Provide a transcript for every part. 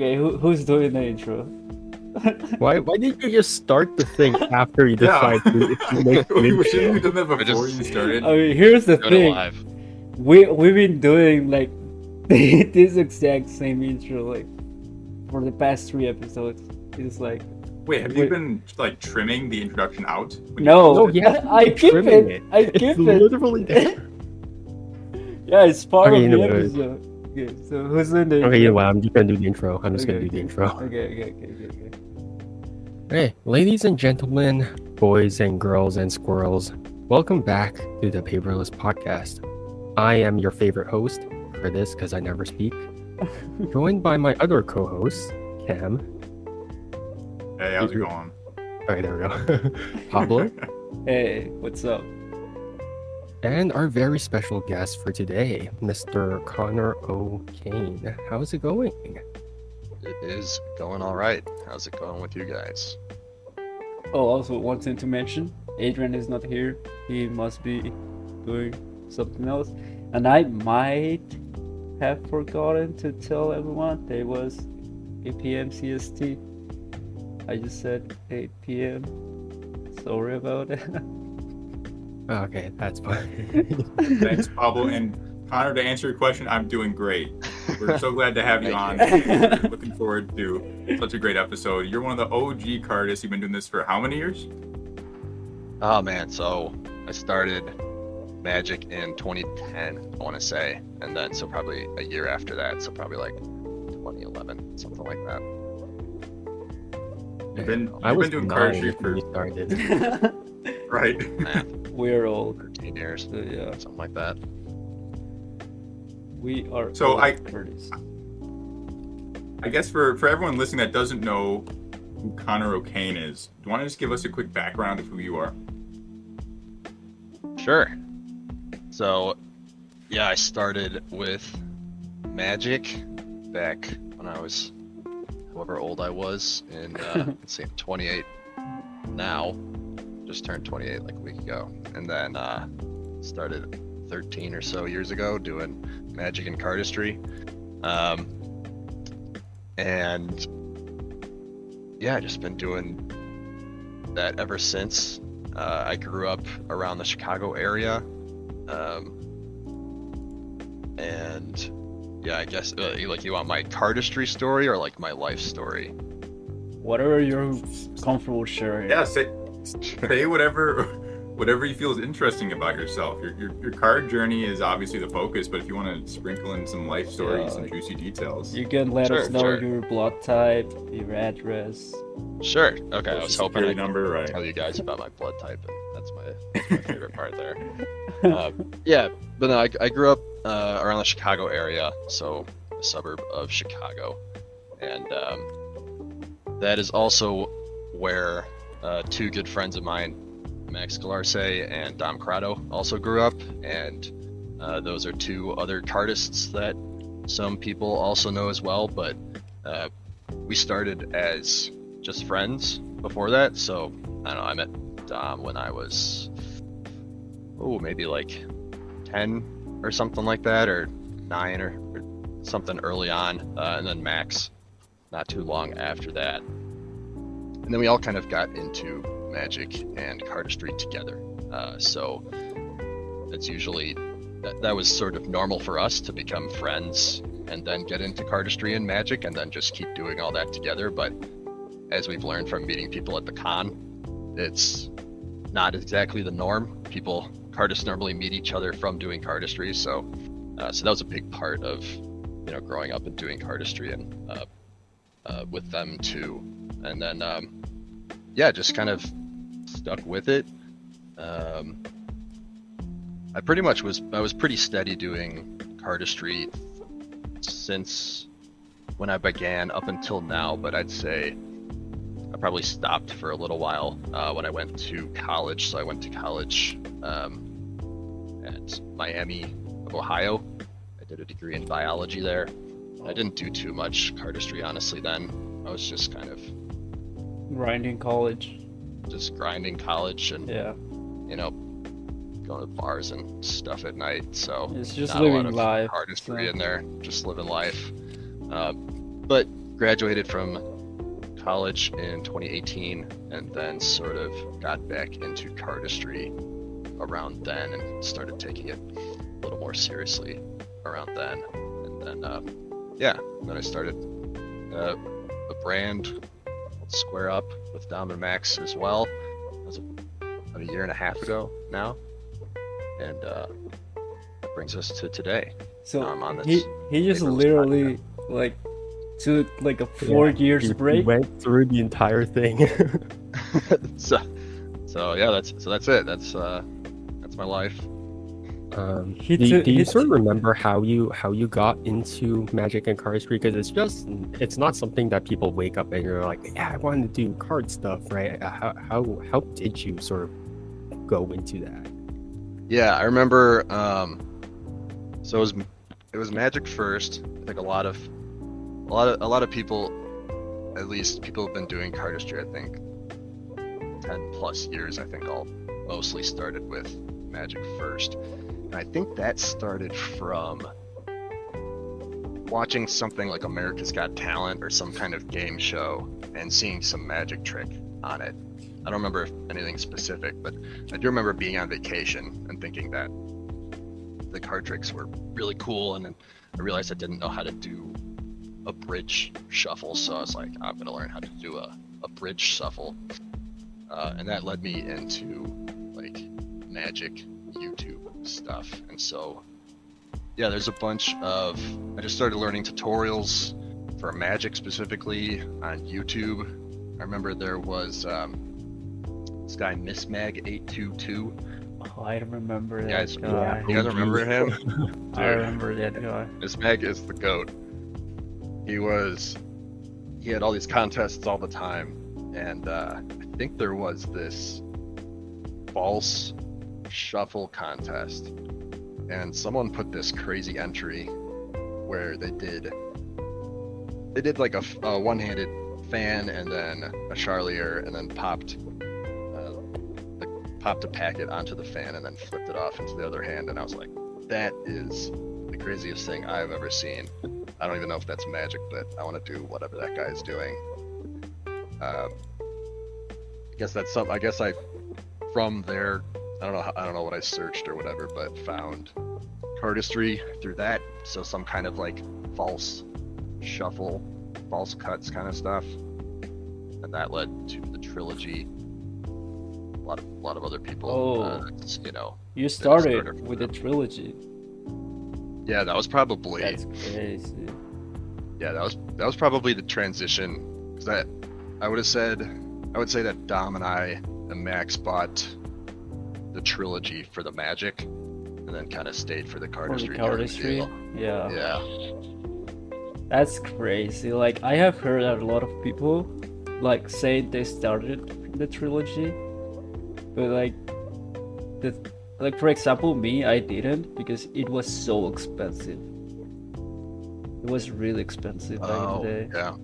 Okay, who's doing the intro? Why didn't you just start the thing after you decide to make the We shouldn't have intro? done that before you started. I mean, here's the Doing it thing. live. We've been doing like this exact same intro like for the past 3 episodes. It's like Wait, have you been like trimming the introduction out? when you no, post it? yeah, I keep trimming it. I keep It's it. literally there. Yeah, it's part Okay, of you the know what? episode. Okay, so who's in the Okay, you know what? I'm just gonna do the intro. I'm just Okay, gonna do the okay. intro. Okay. Hey, ladies and gentlemen, boys and girls and squirrels, welcome back to the Paperless podcast. I am your favorite host for this because I never speak, joined by my other co-host, Cam. Hey, how's it going? Alright, there we go. Pablo. Hey, what's up? And our very special guest for today, Mr. Conor O'Kane. How's it going? It is going all right. How's it going with you guys? Oh, also one thing to mention, Adrian is not here. He must be doing something else. And I might have forgotten to tell everyone that it was 8 p.m. CST. I just said 8 p.m. Sorry about that. Okay, that's fine. Thanks, Pablo. And Connor, to answer your question, I'm doing great. We're so glad to have you on. Thank We're looking forward to such a great episode. You're one of the OG cardists. You've been doing this for how many years? Oh man, so I started Magic in 2010, I want to say, and then so probably a year after that, so probably like 2011, something like that. You've been doing 9 cardistry when you for started. right. Math, We're old. 13 years, So yeah, something like that. we are So old I- Curtis. I guess for everyone listening that doesn't know who Conor O'Kane is, do you want to just give us a quick background of who you are? Sure. So, yeah, I started with Magic back when I was however old I was in, let's see, I'm 28 now. Just turned 28 like a week ago. And then started 13 or so years ago doing Magic and cardistry. And yeah, just been doing that ever since. I grew up around the Chicago area, and yeah, I guess like you want my cardistry story or like my life story? Whatever you're comfortable sharing. Yeah, say whatever you feel is interesting about yourself. Your card journey is obviously the focus, but if you want to sprinkle in some life stories, Yeah, some like- juicy details. You can let us Sure, know sure. your blood type, your address. Sure. Okay, I was Social hoping security I'd number, right? tell you guys about my blood type, and that's my favorite part there. Yeah, but no, I grew up around the Chicago area, so a suburb of Chicago, and that is also where two good friends of mine, Max Galarce and Dom Corrado, also grew up, and those are two other cardists that some people also know as well, but we started as just friends before that, so I don't know, I met Dom when I was maybe like 10 or something like that, or 9 or something early on, and then Max not too long after that. And then we all kind of got into Magic and cardistry together. So it's usually that was sort of normal for us to become friends and then get into cardistry and Magic and then just keep doing all that together. But as we've learned from meeting people at the con, it's not exactly the norm. Cardists normally meet each other from doing cardistry. So that was a big part of growing up and doing cardistry and with them too. And then yeah, just kind of stuck with it. I was pretty steady doing cardistry since when I began up until now, but I'd say I probably stopped for a little while when I went to college. So I went to college at Miami of Ohio. I did a degree in biology there. I didn't do too much cardistry, honestly, then. I was just kind of Grinding college. just grinding college and Yeah. going to bars and stuff at night. So It's just not a lot living of life. artistry so- in there, just living life. But graduated from college in 2018 and then sort of got back into cardistry around then and started taking it a little more seriously around then. And then, then I started a brand called Square Up with Dom and Max as well. That was about a year and a half ago now. And that brings us to today. So on this he just paperless literally like took like a 4 years He break. went through the entire thing. so yeah, that's it. That's my life. Do He you, took- do you he sort of took- remember how you got into Magic and cardistry? Because it's not something that people wake up and you're like, yeah, I want to do card stuff, right? How did you sort of go into that? Yeah, I remember. So it was Magic first. I think a lot of people, at least people who've been doing cardistry, I think 10 plus years. I think all mostly started with Magic first, and I think that started from watching something like America's Got Talent or some kind of game show and seeing some magic trick on it. I don't remember anything specific, but I do remember being on vacation and thinking that the card tricks were really cool, and then I realized I didn't know how to do a bridge shuffle, so I was like, I'm gonna learn how to do a bridge shuffle, and that led me into like Magic YouTube stuff. And so yeah, there's a bunch of, I just started learning tutorials for Magic specifically on YouTube. I remember there was this guy MissMag822. Oh, I remember that Guys, guy. you guys remember him? I remember that guy. MissMag is the GOAT. He had all these contests all the time, and I think there was this false shuffle contest, and someone put this crazy entry where they did like a one-handed fan and then a charlier, and then popped a packet onto the fan and then flipped it off into the other hand, and I was like, that is the craziest thing I've ever seen. I don't even know if that's Magic, but I want to do whatever that guy is doing. I guess that's something. I guess from there, I don't know what I searched or whatever, but found cardistry through that. So some kind of like false shuffle, false cuts kind of stuff, and that led to the trilogy. A lot of other people, You started started with the trilogy. Yeah, that was probably. That's crazy. Yeah, that was probably the transition. Because I would say that Dom and I and Max bought the trilogy for the Magic, and then kind of stayed for the cardistry. Yeah. Yeah. That's crazy. Like, I have heard that a lot of people like say they started from the trilogy, but like for example, me, I didn't, because it was so expensive. It was really expensive back in the day. Yeah.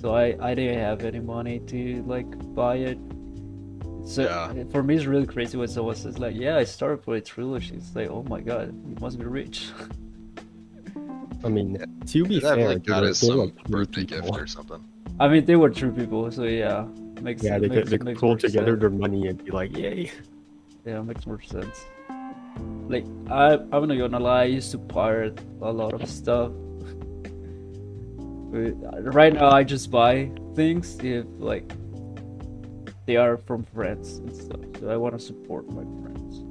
So I didn't have any money to like buy it. So Yeah. for me, it's really crazy when someone says like, "Yeah, I started for a trilogy." It's like, "Oh my god, you must be rich." I mean, to be That fair, like got they us were some like three birthday people. gift or something. I mean, they were true people, so yeah, makes Yeah, they makes, could makes pull more together sense. their money and be like, yay. Yeah, makes more sense. Like I'm not gonna lie, I used to pirate a lot of stuff. But right now, I just buy things if like they are from friends and stuff. So I want to support my friends.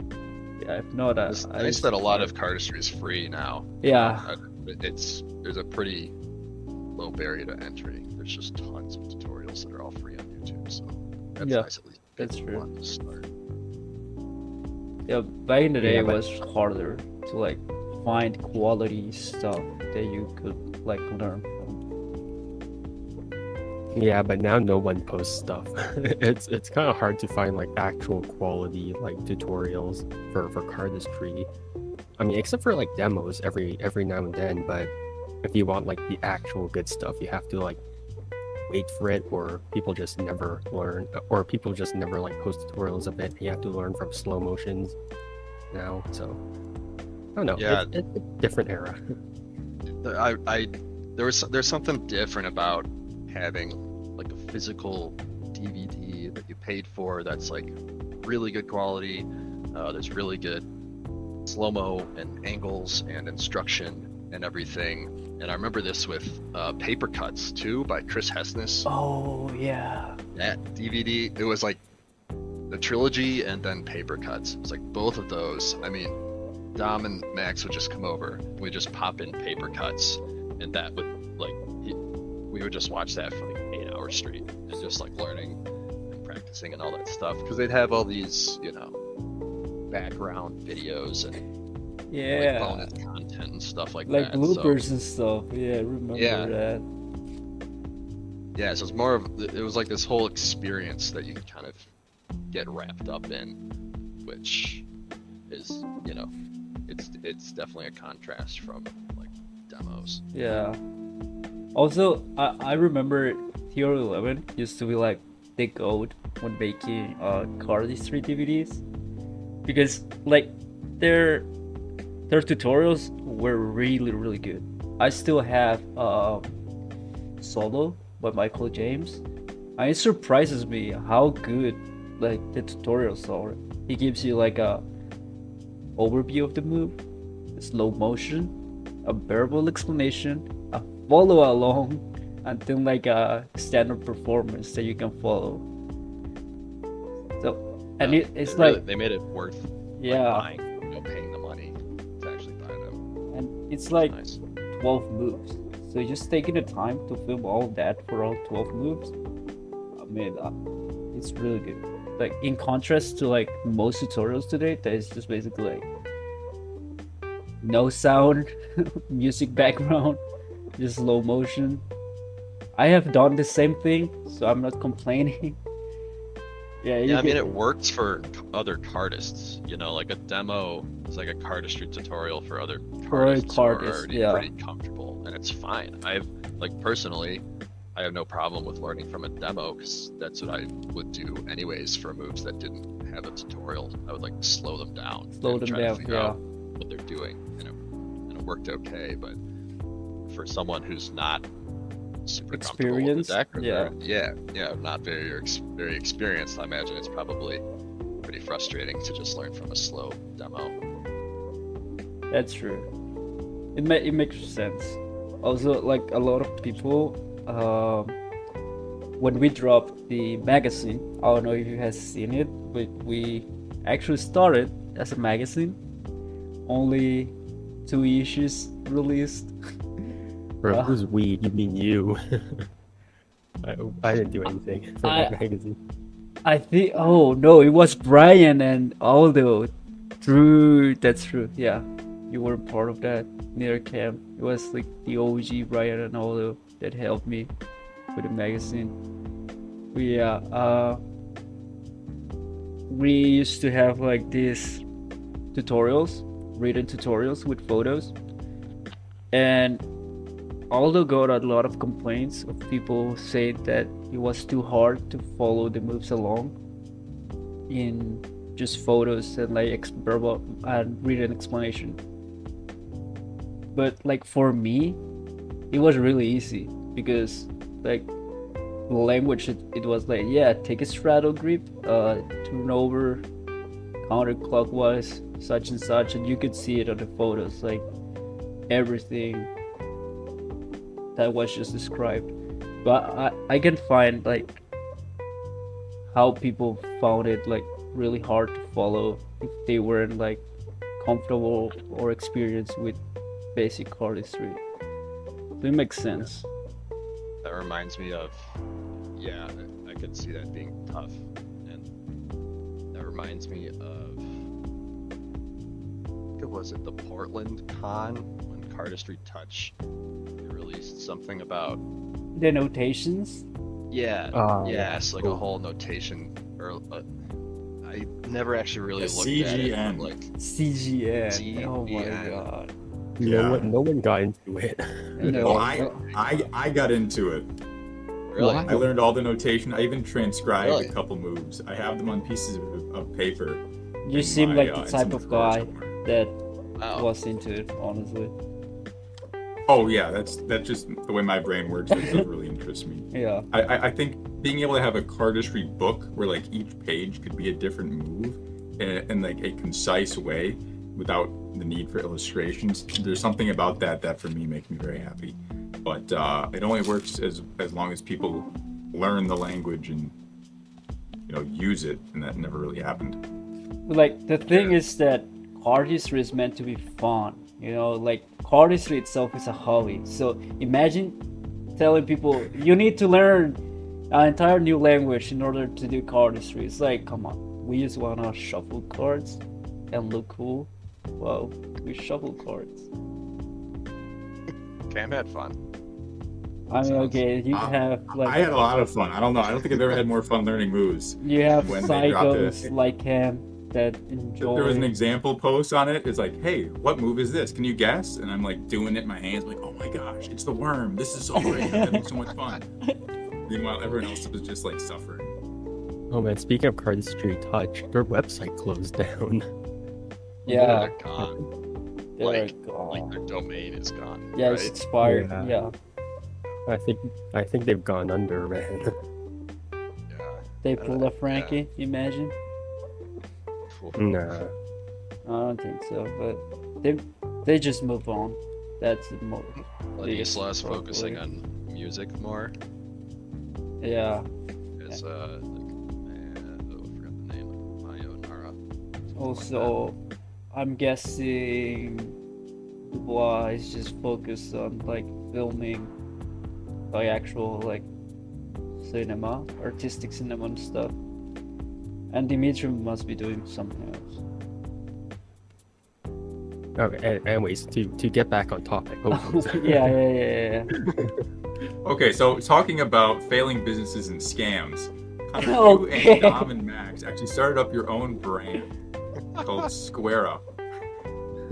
Yeah, if not, It's I nice used that to a lot pirate. of cardistry is free now. Yeah, There's a pretty low barrier to entry. There's just tons of tutorials that are all free on YouTube, so that's Yeah, nice at least. that's people true. want to start. yeah. Back in the day, Yeah, it but- was harder to like find quality stuff that you could like learn from. Yeah, but now no one posts stuff. It's kind of hard to find like actual quality like tutorials for cardistry. I mean, except for like demos every now and then. But if you want like the actual good stuff, you have to like wait for it, or people just never learn, or people just never like post tutorials of it. You have to learn from slow motions now. So I don't know. Yeah. It's a different era. There's something different about having like a physical DVD that you paid for that's like really good quality. There's really good slow-mo and angles and instruction and everything. And I remember this with Paper Cuts too by Chris Hessness. Oh yeah. That DVD, it was like the trilogy and then Paper Cuts. It was like both of those. I mean, Dom and Max would just come over. We'd just pop in Paper Cuts, and that would like we would just watch that for like 8 hours straight and just like learning and practicing and all that stuff because they'd have all these, you know, background videos and like bonus content and stuff like Like that. bloopers and stuff. Yeah, I remember that. Yeah, so it's more of, it was like this whole experience that you could kind of get wrapped up in, which is, you know, it's definitely a contrast from like demos. Yeah. Also, I remember TR11 used to be like the goat when making card history DVDs, because like their tutorials were really good. I still have Solo by Michael James, and it surprises me how good like the tutorials are. He gives you like a overview of the move, slow motion, a verbal explanation, a follow along, and then like a standard performance that you can follow. So, and it's they like they made it worth buying, you know, paying the money to actually buy them. and it's like Nice. 12 moves. So just taking the time to film all that for all 12 moves, I mean, it's really good. Like in contrast to like most tutorials today, that is just basically like no sound, music background, just slow motion. I have done the same thing, so I'm not complaining. Yeah, I mean, it works for other cardists. You know, like a demo is like a cardistry tutorial for other cardists who are already pretty comfortable, and it's fine. Personally, I have no problem with learning from a demo because that's what I would do anyways for moves that didn't have a tutorial. I would like slow them down, try to figure out what they're doing, and it worked okay. But for someone who's not super comfortable with the deck, or not very experienced, I imagine it's probably pretty frustrating to just learn from a slow demo. That's true. It makes sense. Also, like a lot of people, when we dropped the magazine, I don't know if you have seen it, but we actually started as a magazine. Only 2 issues released. Bro, who's we? You mean you? I didn't do anything for that magazine. I think. Oh no, it was Brian and Aldo. True, that's true. Yeah, you were part of that near camp. It was like the OG Brian and Aldo that helped me with the magazine. We used to have like these tutorials, written tutorials with photos, and Aldo got a lot of complaints of people saying that it was too hard to follow the moves along in just photos and like verbal and written explanation. But like for me, it was really easy because like the language it was like, yeah, take a straddle grip, turn over counterclockwise, such and such, and you could see it on the photos, like everything that was just described. But I can find like how people found it like really hard to follow if they weren't like comfortable or experienced with basic cardistry. So it makes sense. That reminds me of, yeah, I could see that being tough, and that reminds me of, what was it, the Portland Con when Cardistry Touch released something about The notations? it's like a whole notation, or I never actually really looked at it. CGN. Like CGN. Oh my god. No one got into it. No. Well, I got into it. really, I learned all the notation. I even transcribed a couple moves. I have them on pieces of paper. You in seem my, like the in type some of drawer guy somewhere. that wow. was into it, honestly. Oh yeah, that's just the way my brain works. I don't really interests me. Yeah. I think being able to have a cardistry book where like each page could be a different move in like a concise way without the need for illustrations. There's something about that for me makes me very happy. But it only works as long as people learn the language and use it, and that never really happened. Like the thing is that cardistry is meant to be fun. Like cardistry itself is a hobby. So imagine telling people you need to learn an entire new language in order to do cardistry. It's like, come on, we just wanna shuffle cards and look cool. Well, we shuffle cards. Cam had fun. I mean, okay, you have like I had a lot of fun. I don't know. I don't think I've ever had more fun learning moves. you have when they dropped psychos like him that enjoy. There was an example post on it. It's like, hey, what move is this? Can you guess? And I'm like doing it in my hands. I'm like, oh my gosh, it's the worm. This is so great. I'm having so much fun. Meanwhile, everyone else was just like suffering. Oh man, speaking of Cardistry Touch, their website closed down. Yeah, They're gone. they're like gone. their domain is gone. Yeah, right? it's expired. Yeah. Yeah. I think they've gone under, man. Yeah. They pulled a Frankie, imagine? Nah. I don't think so, but they just move on. That's the most. Like Islas focusing on music more. Yeah. Is I forgot the name. Mayo Nara. Also, I'm guessing Dubois is just focused on like filming, like actual like cinema, artistic cinema and stuff. And Dimitri must be doing something else. Okay, anyways, to get back on topic. Yeah. Okay, so talking about failing businesses and scams, Conor, you Okay. and Dom and Max actually started up your own brand called Square Up.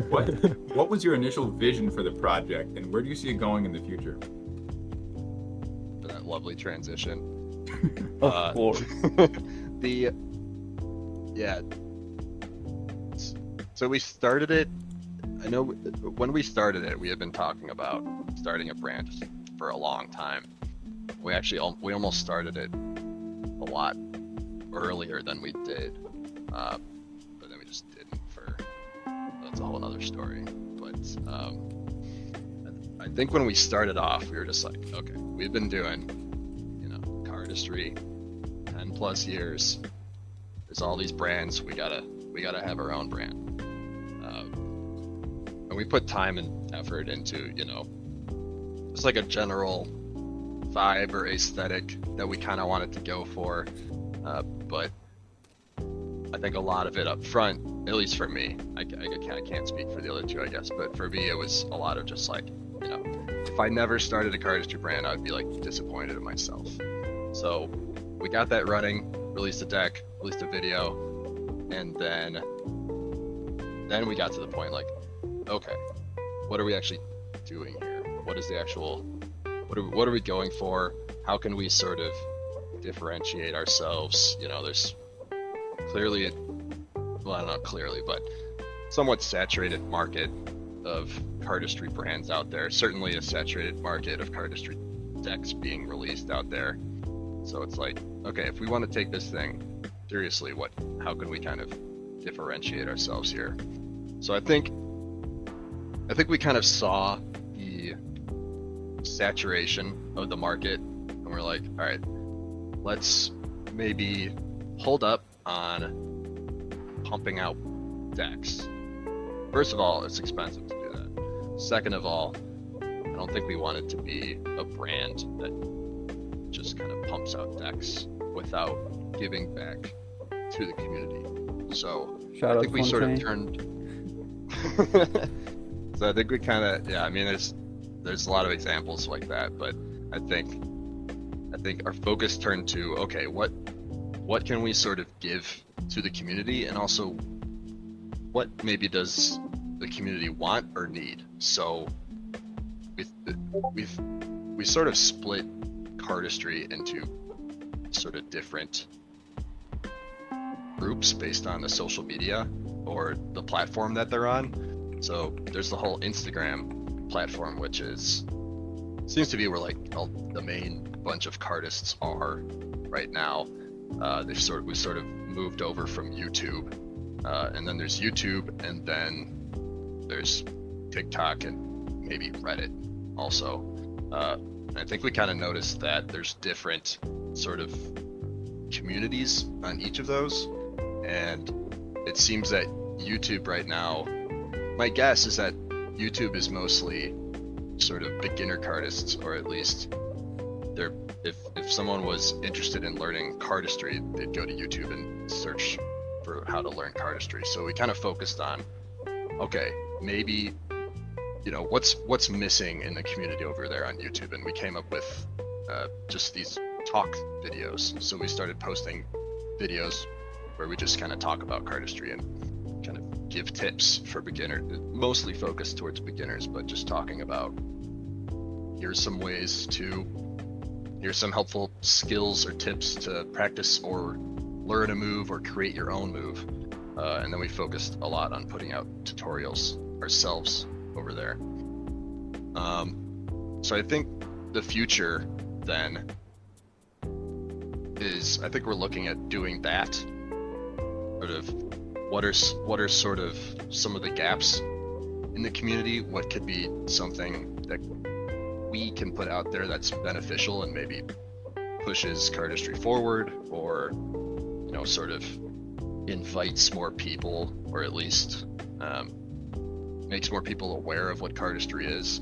What was your initial vision for the project, and where do you see it going in the future? For that lovely transition. Of course. So we started it. I know when we started it, we had been talking about starting a brand for a long time. We almost started it a lot earlier than we did, but then we just didn't. That's a whole another story. But I think when we started off, we were just like, okay, we've been doing, cardistry 10 plus years. There's all these brands. We gotta have our own brand. And we put time and effort into, just like a general vibe or aesthetic that we kind of wanted to go for. But I think a lot of it up front, at least for me, I can't speak for the other two, I guess, but for me, it was a lot of just like, if I never started a cardistry brand, I'd be like disappointed in myself. So we got that running, released a deck, released a video, and then we got to the point like, okay, what are we actually doing here? What is the actual, what are we going for? How can we sort of differentiate ourselves? There's clearly, not clearly, but somewhat saturated market of cardistry brands out there. Certainly a saturated market of cardistry decks being released out there. So it's like, okay, if we want to take this thing seriously, how can we kind of differentiate ourselves here? So I think we kind of saw the saturation of the market, and we're like, all right, let's maybe hold up on pumping out decks. First of all, it's expensive to do that. Second of all, I don't think we want it to be a brand that just kind of pumps out decks without giving back to the community. So Shout I out think we sort of Fontaine. turned. So I think we kind of, I mean, there's a lot of examples like that, but I think our focus turned to, okay, what can we sort of give to the community, and also what maybe does the community want or need? So we sort of split cardistry into sort of different groups based on the social media or the platform that they're on. So there's the whole Instagram platform, which is seems to be where like the main bunch of cardists are right now. We sort of moved over from YouTube, and then there's YouTube, and then there's TikTok and maybe Reddit also. I think we kind of noticed that there's different sort of communities on each of those, and it seems that YouTube right now, my guess is that YouTube is mostly sort of beginner cardists, or at least they're, if someone was interested in learning cardistry, they'd go to YouTube and search for how to learn cardistry. So we kind of focused on, okay, maybe, you know, what's missing in the community over there on YouTube, and we came up with just these talk videos. So we started posting videos where we just kind of talk about cardistry and kind of give tips for beginners, mostly focused towards beginners, but just talking about here's some helpful skills or tips to practice or learn a move or create your own move. And then we focused a lot on putting out tutorials ourselves over there. So I think the future then is, I think we're looking at doing that. Sort of what are sort of some of the gaps in the community? What could be something that we can put out there that's beneficial and maybe pushes cardistry forward, or, you know, sort of invites more people, or at least makes more people aware of what cardistry is,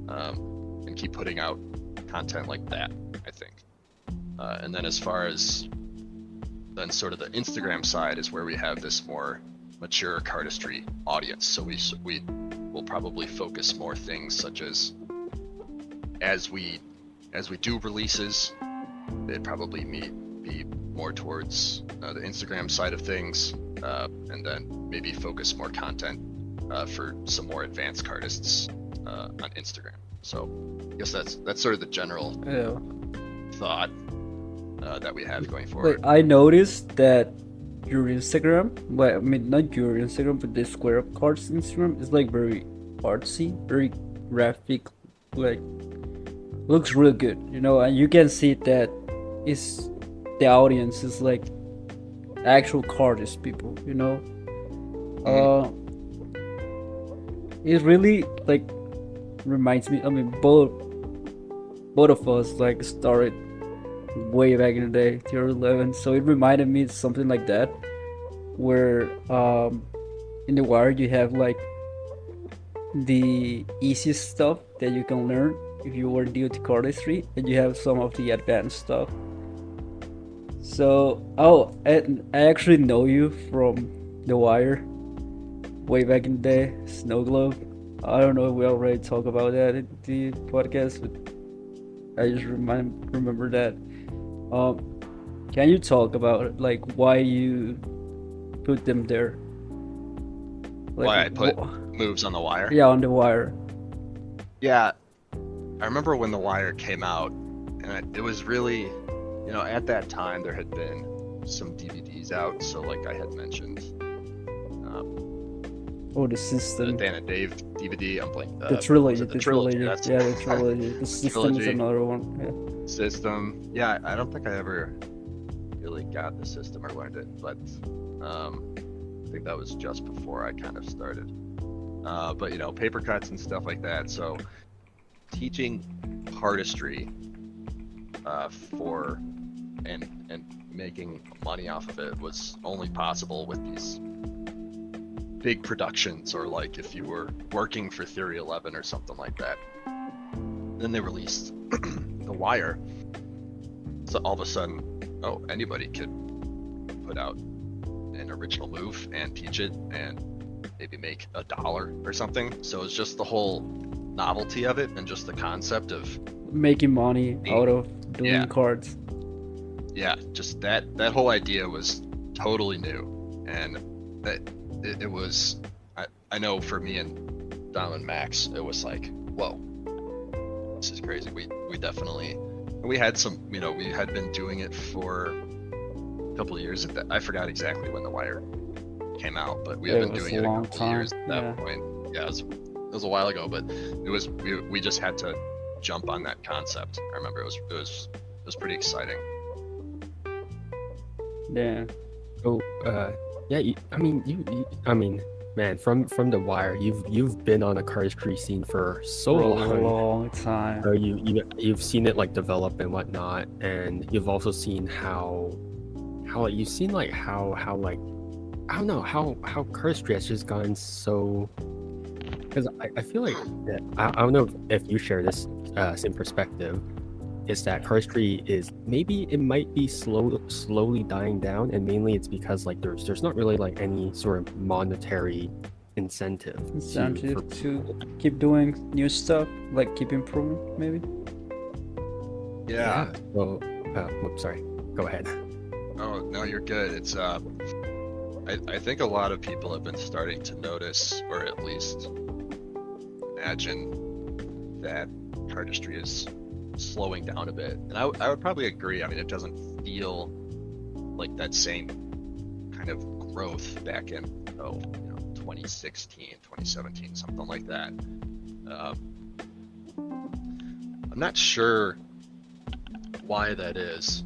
and keep putting out content like that, I think. And then as far as then sort of the Instagram side is where we have this more mature cardistry audience. So we will probably focus more things such as we do releases, they'd probably be more towards the Instagram side of things, and then maybe focus more content for some more advanced cardists on Instagram. So I guess that's sort of the general thought that we have going forward. Like, I noticed that your Instagram, well, I mean, not your Instagram, but the Square Up Cards Instagram is like very artsy, very graphic, like looks really good, you know, and you can see that is the audience is like actual cardist people, you know. It really like reminds me, I mean, both of us like started way back in the day, tier 11, so it reminded me of something like that, where in the wire you have like the easiest stuff that you can learn if you were new to cardistry, and you have some of the advanced stuff. So I actually know you from the wire way back in the day, Snow Globe. I don't know if we already talked about that in the podcast, but I just remember that. Can you talk about like why you put them there? Like, why I put moves on the wire? Yeah, on the wire. Yeah, I remember when the wire came out, and it was really, you know, at that time there had been some DVDs out. So like I had mentioned, the system. The Dan and Dave DVD. I'm blank. The trilogy. The trilogy. Yeah, the trilogy. The system is another one. Yeah. System. Yeah, I don't think I ever really got the system or learned it, but I think that was just before I kind of started. But you know, paper cuts and stuff like that. So teaching cardistry for and making money off of it was only possible with these big productions, or like if you were working for Theory 11 or something like that. Then they released The Wire, so all of a sudden, anybody could put out an original move and teach it and maybe make $1 or something. So it's just the whole novelty of it and just the concept of making money out of doing cards. Yeah, just that whole idea was totally new, and that it was, I know for me and Dom and Max, it was like, whoa, this is crazy. We definitely, we had some, you know, we had been doing it for a couple of years. I forgot exactly when The Wire came out, but we had been doing it a couple of years at that point. Yeah, it was a while ago, but it was, we just had to jump on that concept. I remember it was pretty exciting. Yeah. So, yeah, I mean, man, from The Wire, you've been on a cardistry scene for so For a long. long time. So you've seen it like develop and whatnot, and you've also seen how like you've seen like how like I don't know how cardistry has just gotten so. Because I feel like that, I don't know if you share this same perspective, is that cardistry is maybe it might be slowly dying down, and mainly it's because like there's not really like any sort of monetary incentive To keep doing new stuff, like keep improving, maybe. Yeah. Well, whoops, sorry. Go ahead. Oh no, you're good. It's I think a lot of people have been starting to notice, or at least imagine, that cardistry is slowing down a bit. And I would probably agree. I mean, it doesn't feel like that same kind of growth back in 2016, 2017, something like that. I'm not sure why that is.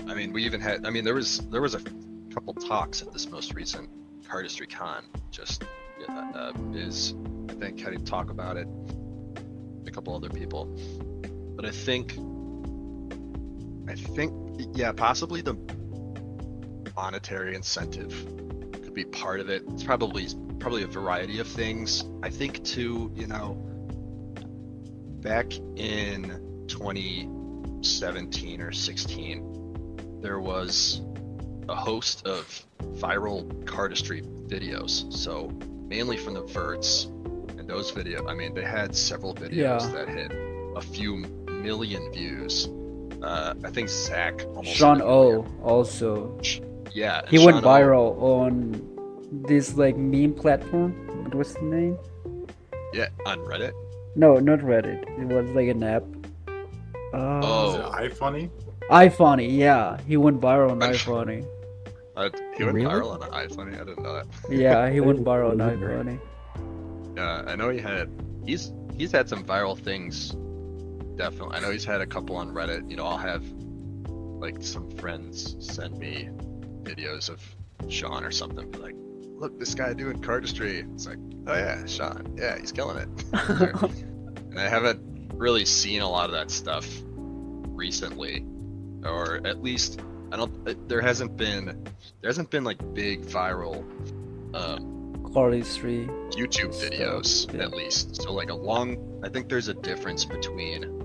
I mean, there was a couple talks at this most recent Cardistry Con. I think had to talk about it. A couple other people, but I think, yeah, possibly the monetary incentive could be part of it. It's probably a variety of things. I think too, back in 2017 or 16, there was a host of viral cardistry videos. So mainly from the verts, and those videos, I mean, they had several videos that hit a few million views. I think Zach almost Sean O also. Yeah, he went viral on this like meme platform. What was the name? Yeah, on Reddit. No, not Reddit. It was like an app. Is it iFunny? iFunny, yeah. He went viral on iFunny. He went viral on iFunny. I didn't know that. Yeah, he went viral on iFunny. I know he's had some viral things. Definitely, I know he's had a couple on Reddit. I'll have like some friends send me videos of Sean or something. Be like, look, this guy doing cardistry. It's like, oh yeah, Sean. Yeah, he's killing it. And I haven't really seen a lot of that stuff recently, or at least there hasn't been like big viral cardistry YouTube videos, yeah. At least. So like I think there's a difference between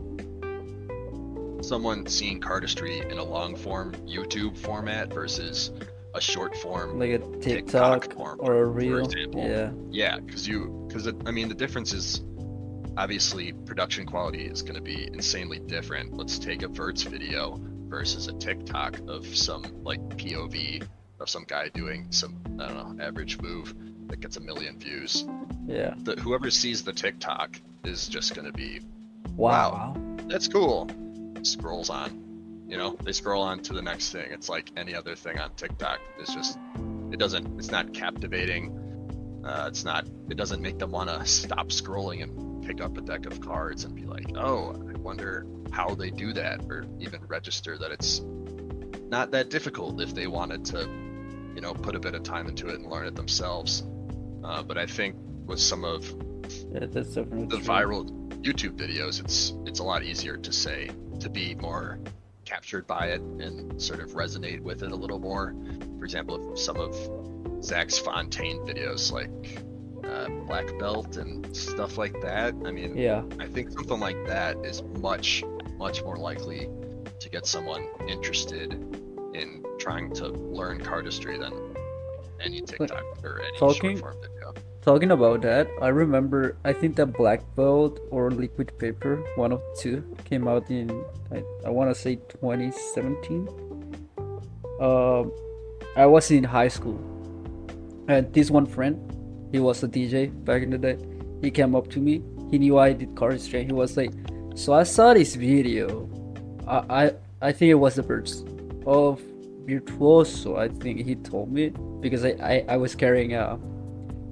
someone seeing cardistry in a long form YouTube format versus a short form, like a TikTok form, or a reel. For example. Yeah, because the difference is obviously production quality is going to be insanely different. Let's take a verts video versus a TikTok of some like POV of some guy doing some, I don't know, average move that gets 1 million views. Yeah. Whoever sees the TikTok is just going to be, wow, that's cool. Scrolls on. They scroll on to the next thing. It's like any other thing on TikTok. It's not captivating. It doesn't make them want to stop scrolling and pick up a deck of cards and be like, oh, I wonder how they do that, or even register that it's not that difficult if they wanted to, put a bit of time into it and learn it themselves. But I think with some of that's definitely the true. viral YouTube videos, it's a lot easier to be more captured by it and sort of resonate with it a little more. For example, if some of Zach's Fontaine videos, like Black Belt and stuff like that, I mean, yeah, I think something like that is much more likely to get someone interested in trying to learn cardistry than any TikTok or any short form video. Talking about that, I remember, I think that Black Belt or Liquid Paper, one of the two, came out in, I want to say 2017. I was in high school, and this one friend, he was a DJ back in the day, he came up to me, he knew I did cardistry, he was like, so I saw this video, I think it was the first of Virtuoso, I think he told me, because I was carrying a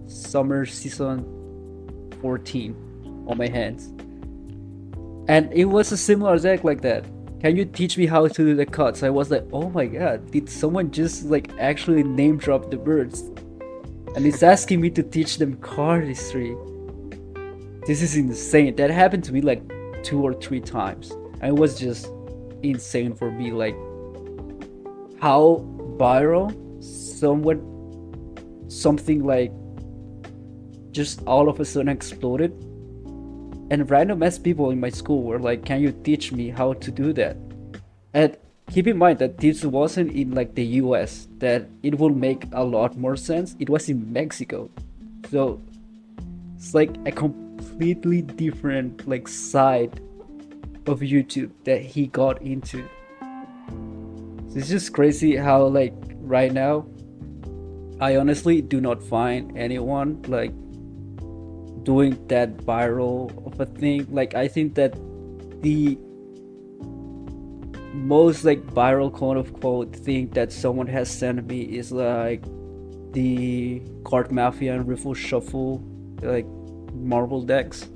Summer Season 14 on my hands, And it was a similar attack like that. Can you teach me how to do the cuts? I was like, oh my god, did someone just like actually name drop the birds? And it's asking me to teach them cardistry. This is insane. That happened to me like 2 or 3 times. And it was just insane for me, like how viral something like just all of a sudden exploded. And random ass people in my school were like, can you teach me how to do that? And keep in mind that this wasn't in like the US, that it will make a lot more sense. It was in Mexico. So it's like a completely different like side of YouTube that he got into. So it's just crazy how like right now I honestly do not find anyone like doing that viral of a thing. Like I think that the most like viral quote unquote thing that someone has sent me is like the Card Mafia and Riffle Shuffle like marble decks.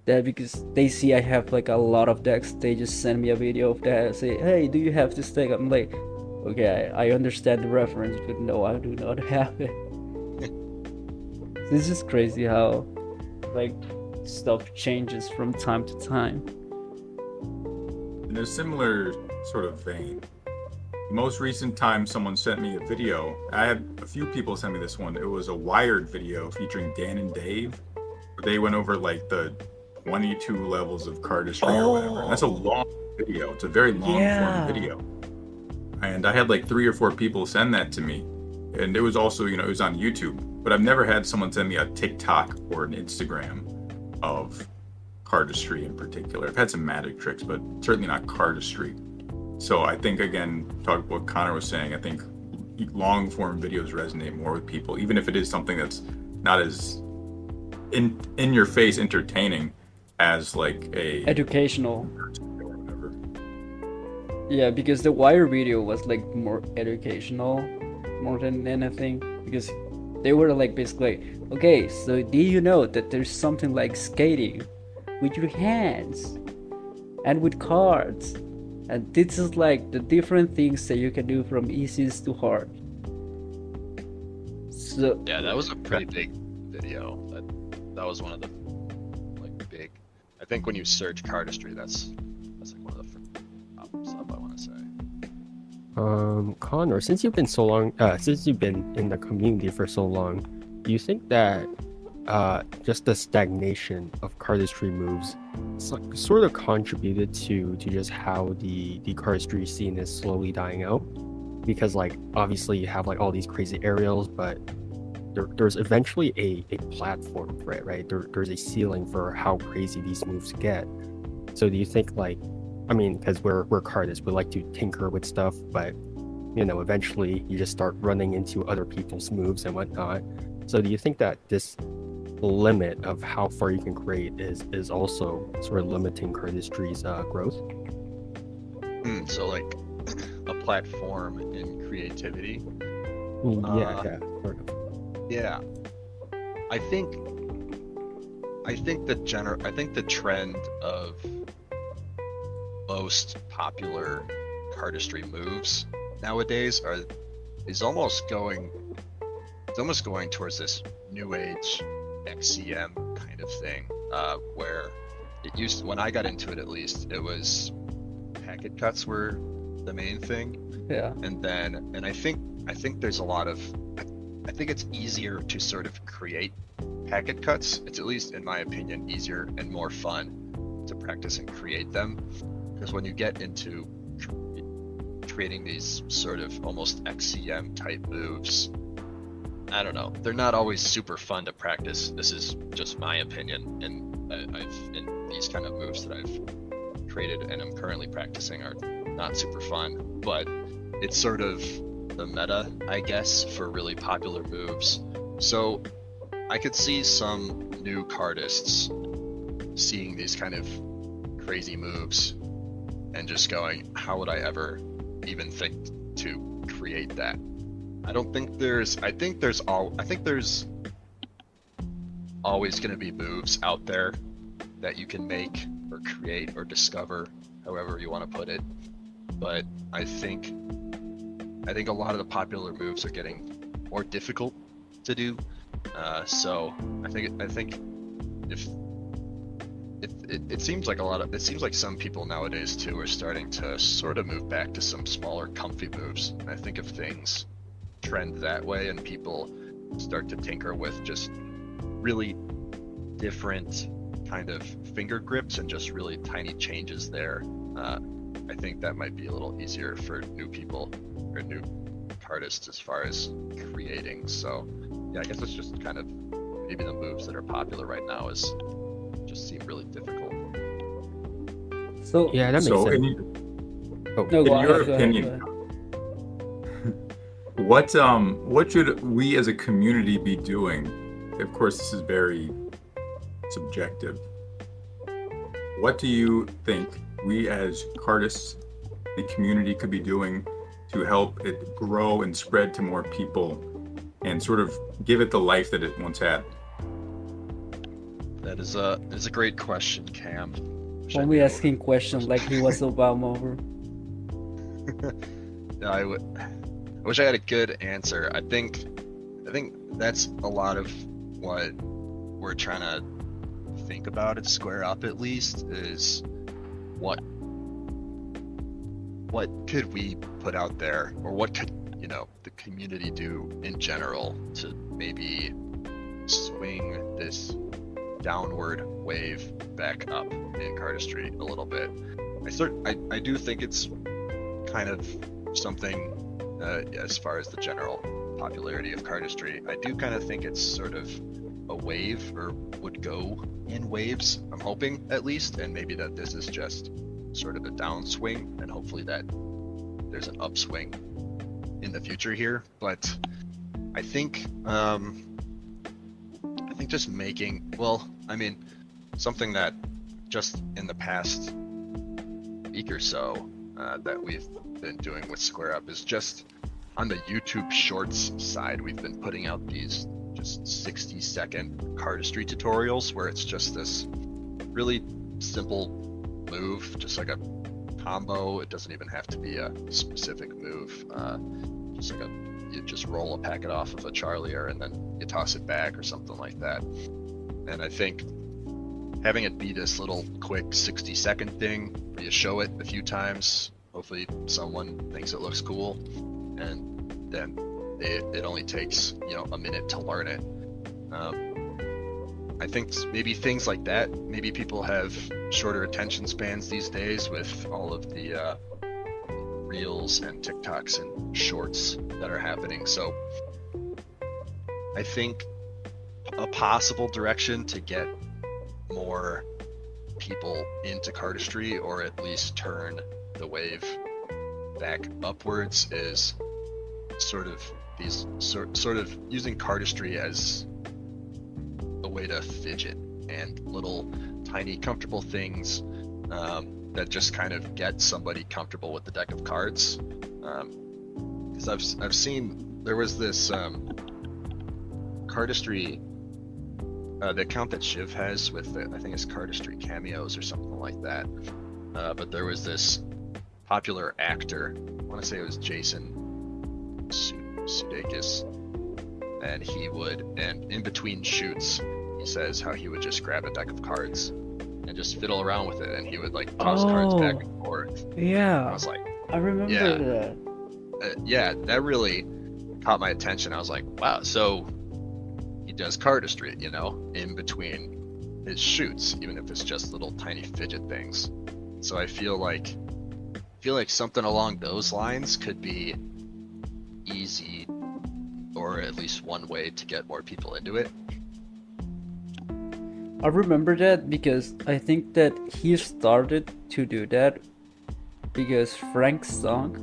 That because they see I have like a lot of decks, they just send me a video of that and say, hey, do you have this deck? I'm like, okay, I understand the reference, but no, I do not have it. It's just crazy how like stuff changes from time to time. In a similar sort of vein, the most recent time someone sent me a video, I had a few people send me this one. It was a Wired video featuring Dan and Dave. They went over like the 22 levels of cardistry or whatever. And that's a long video. It's a very long form video. And I had like 3 or 4 people send that to me. And it was also, it was on YouTube. But I've never had someone send me a TikTok or an Instagram of cardistry in particular. I've had some magic tricks, but certainly not cardistry. So I think, again, talking about what Conor was saying, I think long form videos resonate more with people, even if it is something that's not as in your face entertaining as like a educational or whatever. Yeah, because the Wire video was like more educational more than anything, because they were like basically, okay, so do you know that there's something like skating with your hands and with cards, and this is like the different things that you can do from easiest to hard. So Yeah, that was a pretty big video. That was one of the like big. I think when you search cardistry, that's like one of the first pops up, I want to say. Connor, since you've been in the community for so long, do you think that just the stagnation of cardistry moves sort of contributed to just how the cardistry scene is slowly dying out? Because like obviously you have like all these crazy aerials, but there's eventually a platform for it, right? There's a ceiling for how crazy these moves get. So do you think like, I mean, because we're cardists, we like to tinker with stuff, but eventually you just start running into other people's moves and whatnot. So do you think that this limit of how far you can create is also sort of limiting cardistry's growth? So like a platform in creativity. Yeah, sort of. Yeah, I think the trend of most popular cardistry moves nowadays is almost going towards this new age XCM kind of thing, where it used, when I got into it at least, it was packet cuts were the main thing. yeah, And I think there's a lot of, I think it's easier to sort of create packet cuts. It's, at least in my opinion, easier and more fun to practice and create them, because when you get into creating these sort of almost XCM type moves, I don't know, they're not always super fun to practice. This is just my opinion, and in these kind of moves that I've created and I'm currently practicing are not super fun, but it's sort of the meta, I guess, for really popular moves. So I could see some new cardists seeing these kind of crazy moves and just going, how would I ever even think to create that? I think there's always going to be moves out there that you can make or create or discover, however you want to put it. But I think a lot of the popular moves are getting more difficult to do. So I think if it seems like some people nowadays too are starting to sort of move back to some smaller, comfy moves. And I think if things trend that way and people start to tinker with just really different kind of finger grips and just really tiny changes there, I think that might be a little easier for new people or new artists as far as creating. So yeah, I guess it's just kind of maybe the moves that are popular right now just seem really difficult. So Yeah, that makes So, sense. in no, in go your ahead, go ahead, opinion, go ahead. what should we as a community be doing? Of course, this is very subjective. What do you think we as cardists, the community, could be doing to help it grow and spread to more people and sort of give it the life that it once had? That is a great question, Cam. Wish I Only knew. asking questions like he was Obama over. No, I wish I had a good answer. I think that's a lot of what we're trying to think about at Square Up, at least, is what could we put out there, or what could the community do in general to maybe swing this downward wave back up in cardistry a little bit. I do think it's kind of something as far as the general popularity of cardistry. I do kind of think it's sort of a wave, or would go in waves, I'm hoping, at least, and maybe that this is just sort of a downswing, and hopefully that there's an upswing in the future here. But I think just making, something that just in the past week or so that we've been doing with Square Up is just on the YouTube Shorts side. We've been putting out these just 60-second cardistry tutorials where it's just this really simple move, just like a combo. It doesn't even have to be a specific move. Just like you just roll a packet off of a charlier and then you toss it back or something like that. And I think having it be this little quick 60-second thing where you show it a few times, hopefully someone thinks it looks cool, and then it only takes a minute to learn it. I think maybe things like that. Maybe people have shorter attention spans these days with all of the reels and TikToks and shorts that are happening. So I think a possible direction to get more people into cardistry, or at least turn the wave back upwards, is sort of using cardistry as a way to fidget and little tiny comfortable things that just kind of get somebody comfortable with the deck of cards. Because I've seen there was this cardistry, the account that Shiv has with I think it's Cardistry Cameos or something like that. But there was this popular actor, I want to say it was Jason Sudeikis, and and in between shoots, he says how he would just grab a deck of cards and just fiddle around with it, and he would like toss cards back and forth. Yeah, I was like, I remember yeah. that. That really caught my attention. I was like, wow, so he does cardistry, in between his shoots, even if it's just little tiny fidget things. So I feel like something along those lines could be easy, or at least one way to get more people into it. I remember that because I think that he started to do that because Frank Song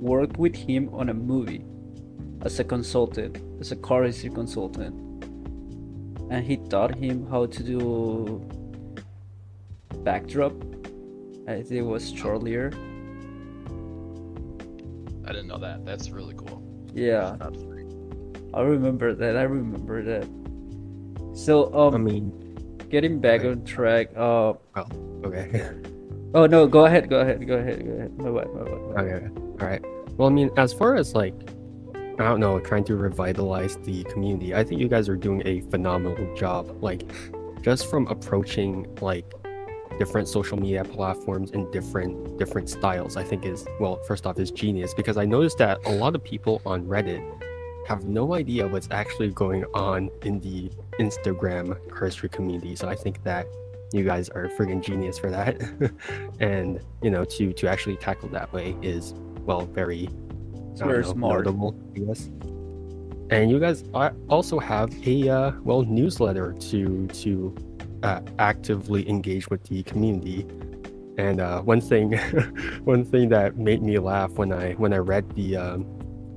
worked with him on a movie as a consultant, as a cardistry consultant, and he taught him how to do backdrop. I think it was Charlier. I didn't know that. That's really cool. Yeah, Not free. I remember that. So I mean, getting back on track. Well, okay. Oh no, go ahead. My bad. Okay. All right. Well, I mean, as far as like, I don't know, trying to revitalize the community, I think you guys are doing a phenomenal job. Like, just from approaching like different social media platforms in different styles, I think is, well, first off, is genius, because I noticed that a lot of people on Reddit have no idea what's actually going on in the Instagram cardistry community. So I think that you guys are friggin' genius for that. And you know, to actually tackle that way is, well, very, It's I don't very know, smart. notable, I guess. And you guys also have a well, newsletter to actively engage with the community. And one thing one thing that made me laugh when I read the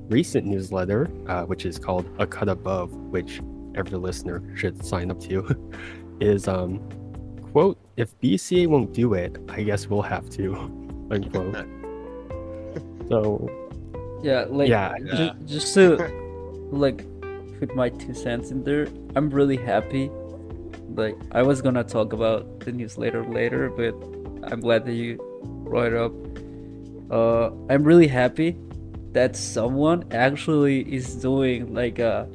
recent newsletter, which is called A Cut Above, which every listener should sign up to, is quote, "If BCA won't do it, I guess we'll have to," unquote. So Yeah, like yeah, just to like put my 2 cents in there. I'm really happy. Like I was gonna talk about the newsletter later, but I'm glad that you brought it up. I'm really happy that someone actually is doing like a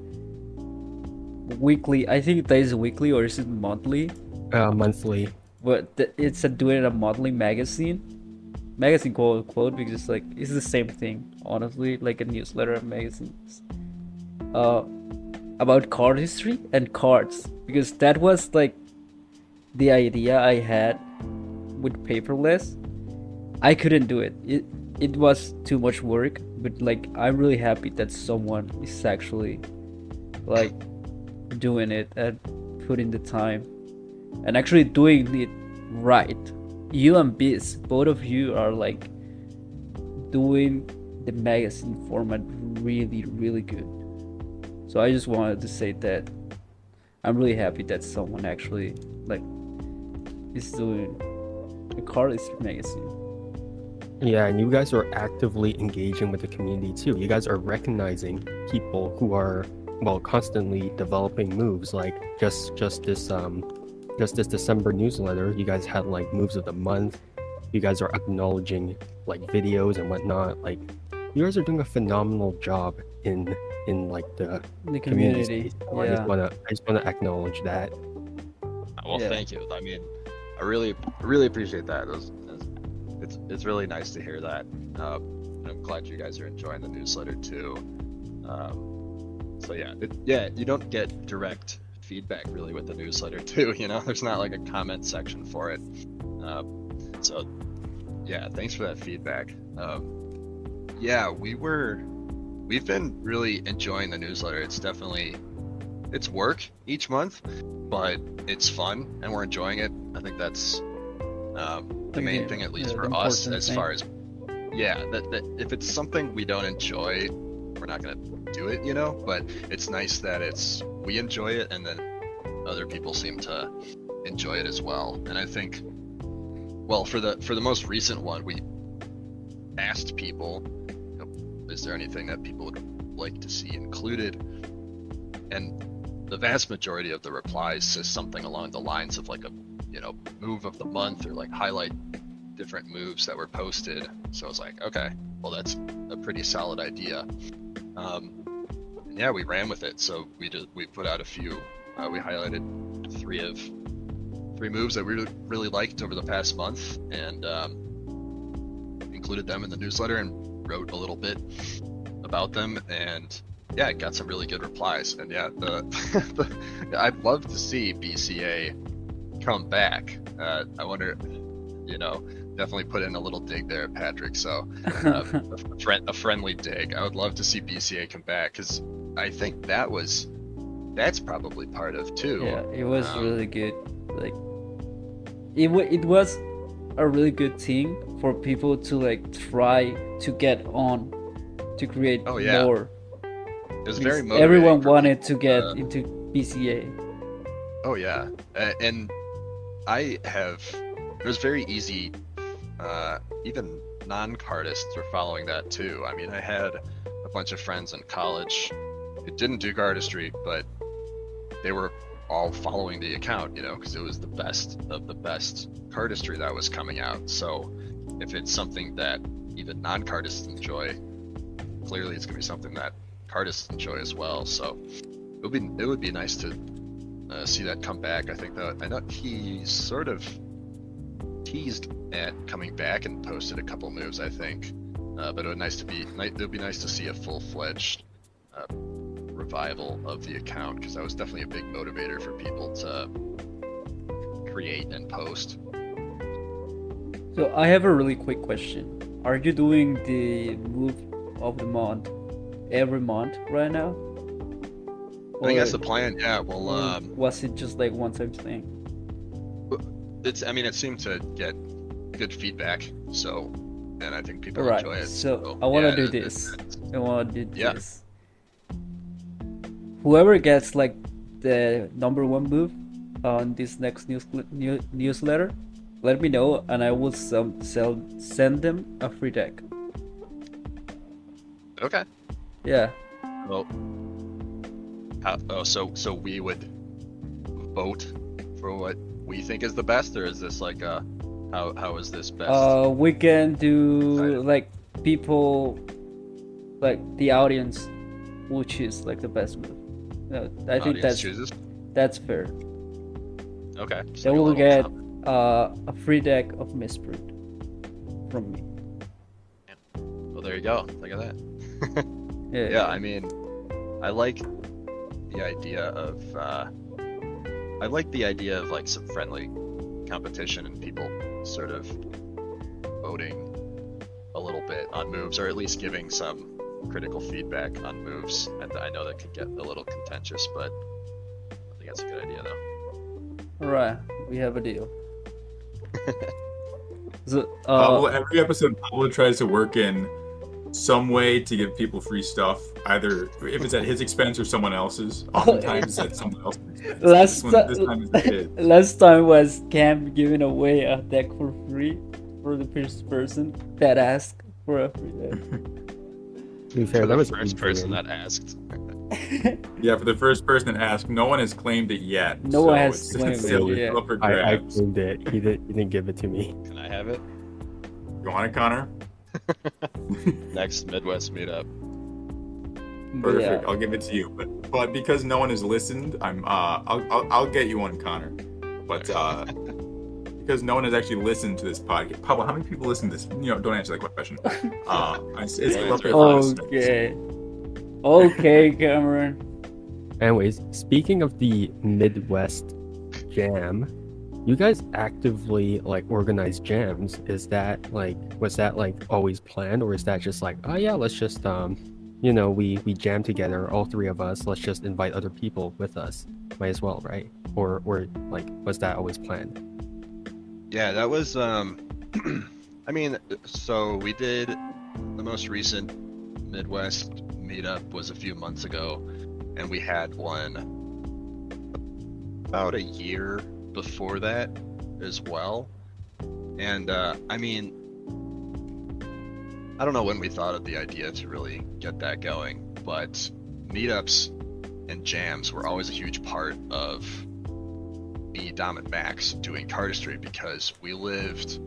weekly. I think that is weekly or is it monthly? monthly. But it's doing a monthly magazine quote unquote, because it's like it's the same thing, honestly, like a newsletter and magazines about card history and cards, because that was like the idea I had with paperless. I couldn't do it was too much work, but like I'm really happy that someone is actually like doing it and putting the time and actually doing it right. You and Biz, both of you are like doing the magazine format really, really good. So I just wanted to say that I'm really happy that someone actually like is doing a cardistry magazine. Yeah, and you guys are actively engaging with the community too. You guys are recognizing people who are, well, constantly developing moves. Like just this December newsletter, you guys had like moves of the month. You guys are acknowledging like videos and whatnot. Like you guys are doing a phenomenal job in like the The community community, space. So I just wanna acknowledge that. Well, Yeah. thank you. I mean, I really appreciate that. It's really nice to hear that. And I'm glad you guys are enjoying the newsletter too. So yeah, you don't get direct feedback really with the newsletter too. You know, there's not like a comment section for it. So yeah, thanks for that feedback. Yeah, we've been really enjoying the newsletter. It's work each month, but it's fun and we're enjoying it. I think that's the main thing, at least the for us, important as thing. far as that if it's something we don't enjoy, we're not gonna do it, you know. But it's nice that we enjoy it and then other people seem to enjoy it as well. And I think, well, for the most recent one, we asked people, you know, is there anything that people would like to see included? And the vast majority of the replies says something along the lines of like a, you know, move of the month, or like highlight different moves that were posted. So I was like, okay, well, that's a pretty solid idea. And yeah, we ran with it. So we put out a few. We highlighted three moves that we really liked over the past month, and included them in the newsletter and wrote a little bit about them. And yeah, it got some really good replies. And yeah, I'd love to see BCA come back. I wonder, you know, definitely put in a little dig there, Patrick. So a friendly dig. I would love to see BCA come back, because I think that's probably part of too. Yeah, it was really good. Like it was a really good thing for people to like try to get on to create Oh, yeah. more. It was very Because motivating. everyone for wanted to people get into BCA. Oh yeah, and it was very easy. Even non-cardists were following that too. I mean, I had a bunch of friends in college who didn't do cardistry, but they were all following the account, because it was the best of the best cardistry that was coming out. So if it's something that even non-cardists enjoy, clearly it's going to be something that cardists enjoy as well. So it would be nice to see that come back. I think that I know he sort of teased at coming back and posted a couple moves, I think. But it would be nice to see a full-fledged revival of the account, because that was definitely a big motivator for people to create and post. So I have a really quick question. Are you doing the move of the month every month right now? I think that's the plan. Yeah. Well, was it just like one-time thing? It seemed to get good feedback. So, and I think people Alright, enjoy it. so I want to do this. I want to do Yeah. this. Whoever gets like the #1 move on this next newsletter, let me know, and I will send them a free deck. Okay. Yeah. Well, so we would vote for what we think is the best, or is this like how is this best? We can do like people, like the audience will choose like the best move. I think Audience chooses? that's fair. Okay. They will get a free deck of Misbrewed from me. Well, there you go. Look at that. Yeah. Yeah, I mean, I like the idea of like some friendly competition and people sort of voting a little bit on moves, or at least giving some critical feedback on moves. And I know that could get a little contentious, but I think that's a good idea, though. All right, we have a deal. So, every episode, Pablo tries to work in some way to give people free stuff, either if it's at his expense or someone else's. Oftentimes, it's at someone else's expense. This time is his. last time was Cam giving away a deck for free for the first person that asked for a free deck. To be fair, For that the was first person that asked. Yeah, for the first person that asked, no one has claimed it yet. No one has claimed it still yet. up for I grabs. claimed it. He didn't give it to me. Can I have it? You want it, Connor? Next Midwest meetup. Perfect. Yeah. I'll give it to you. But because no one has listened, I'll get you one, Connor. But because no one has actually listened to this podcast. Pablo, how many people listen to this? Don't answer that question. Okay, Cameron. Anyways, speaking of the Midwest Jam, you guys actively like organize jams. Was that always planned, or is that just like, oh yeah, let's just we jam together, all three of us, let's just invite other people with us, might as well, right? Or like, was that always planned? Yeah, that was so we did the most recent Midwest meetup was a few months ago, and we had one about a year before that as well. And I don't know when we thought of the idea to really get that going, but meetups and jams were always a huge part of me, Dom, and Max doing cardistry, because we lived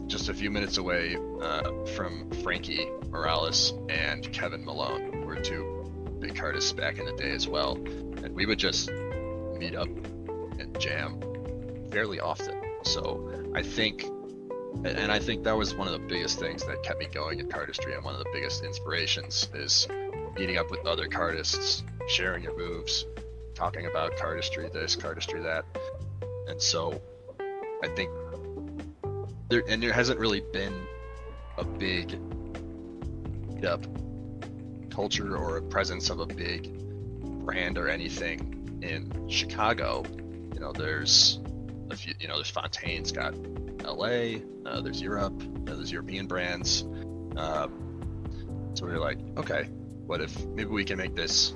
just a few minutes away from Frankie Morales and Kevin Malone, who were two big cardists back in the day as well, and we would just meet up and jam fairly often. So I think that was one of the biggest things that kept me going in cardistry, and one of the biggest inspirations is meeting up with other cardists, sharing your moves, talking about cardistry this, cardistry that. And so I think there hasn't really been a big meetup culture or a presence of a big brand or anything in Chicago. There's a few, there's Fontaine's got LA, there's Europe, there's European brands. So we were like, okay, what if maybe we can make this,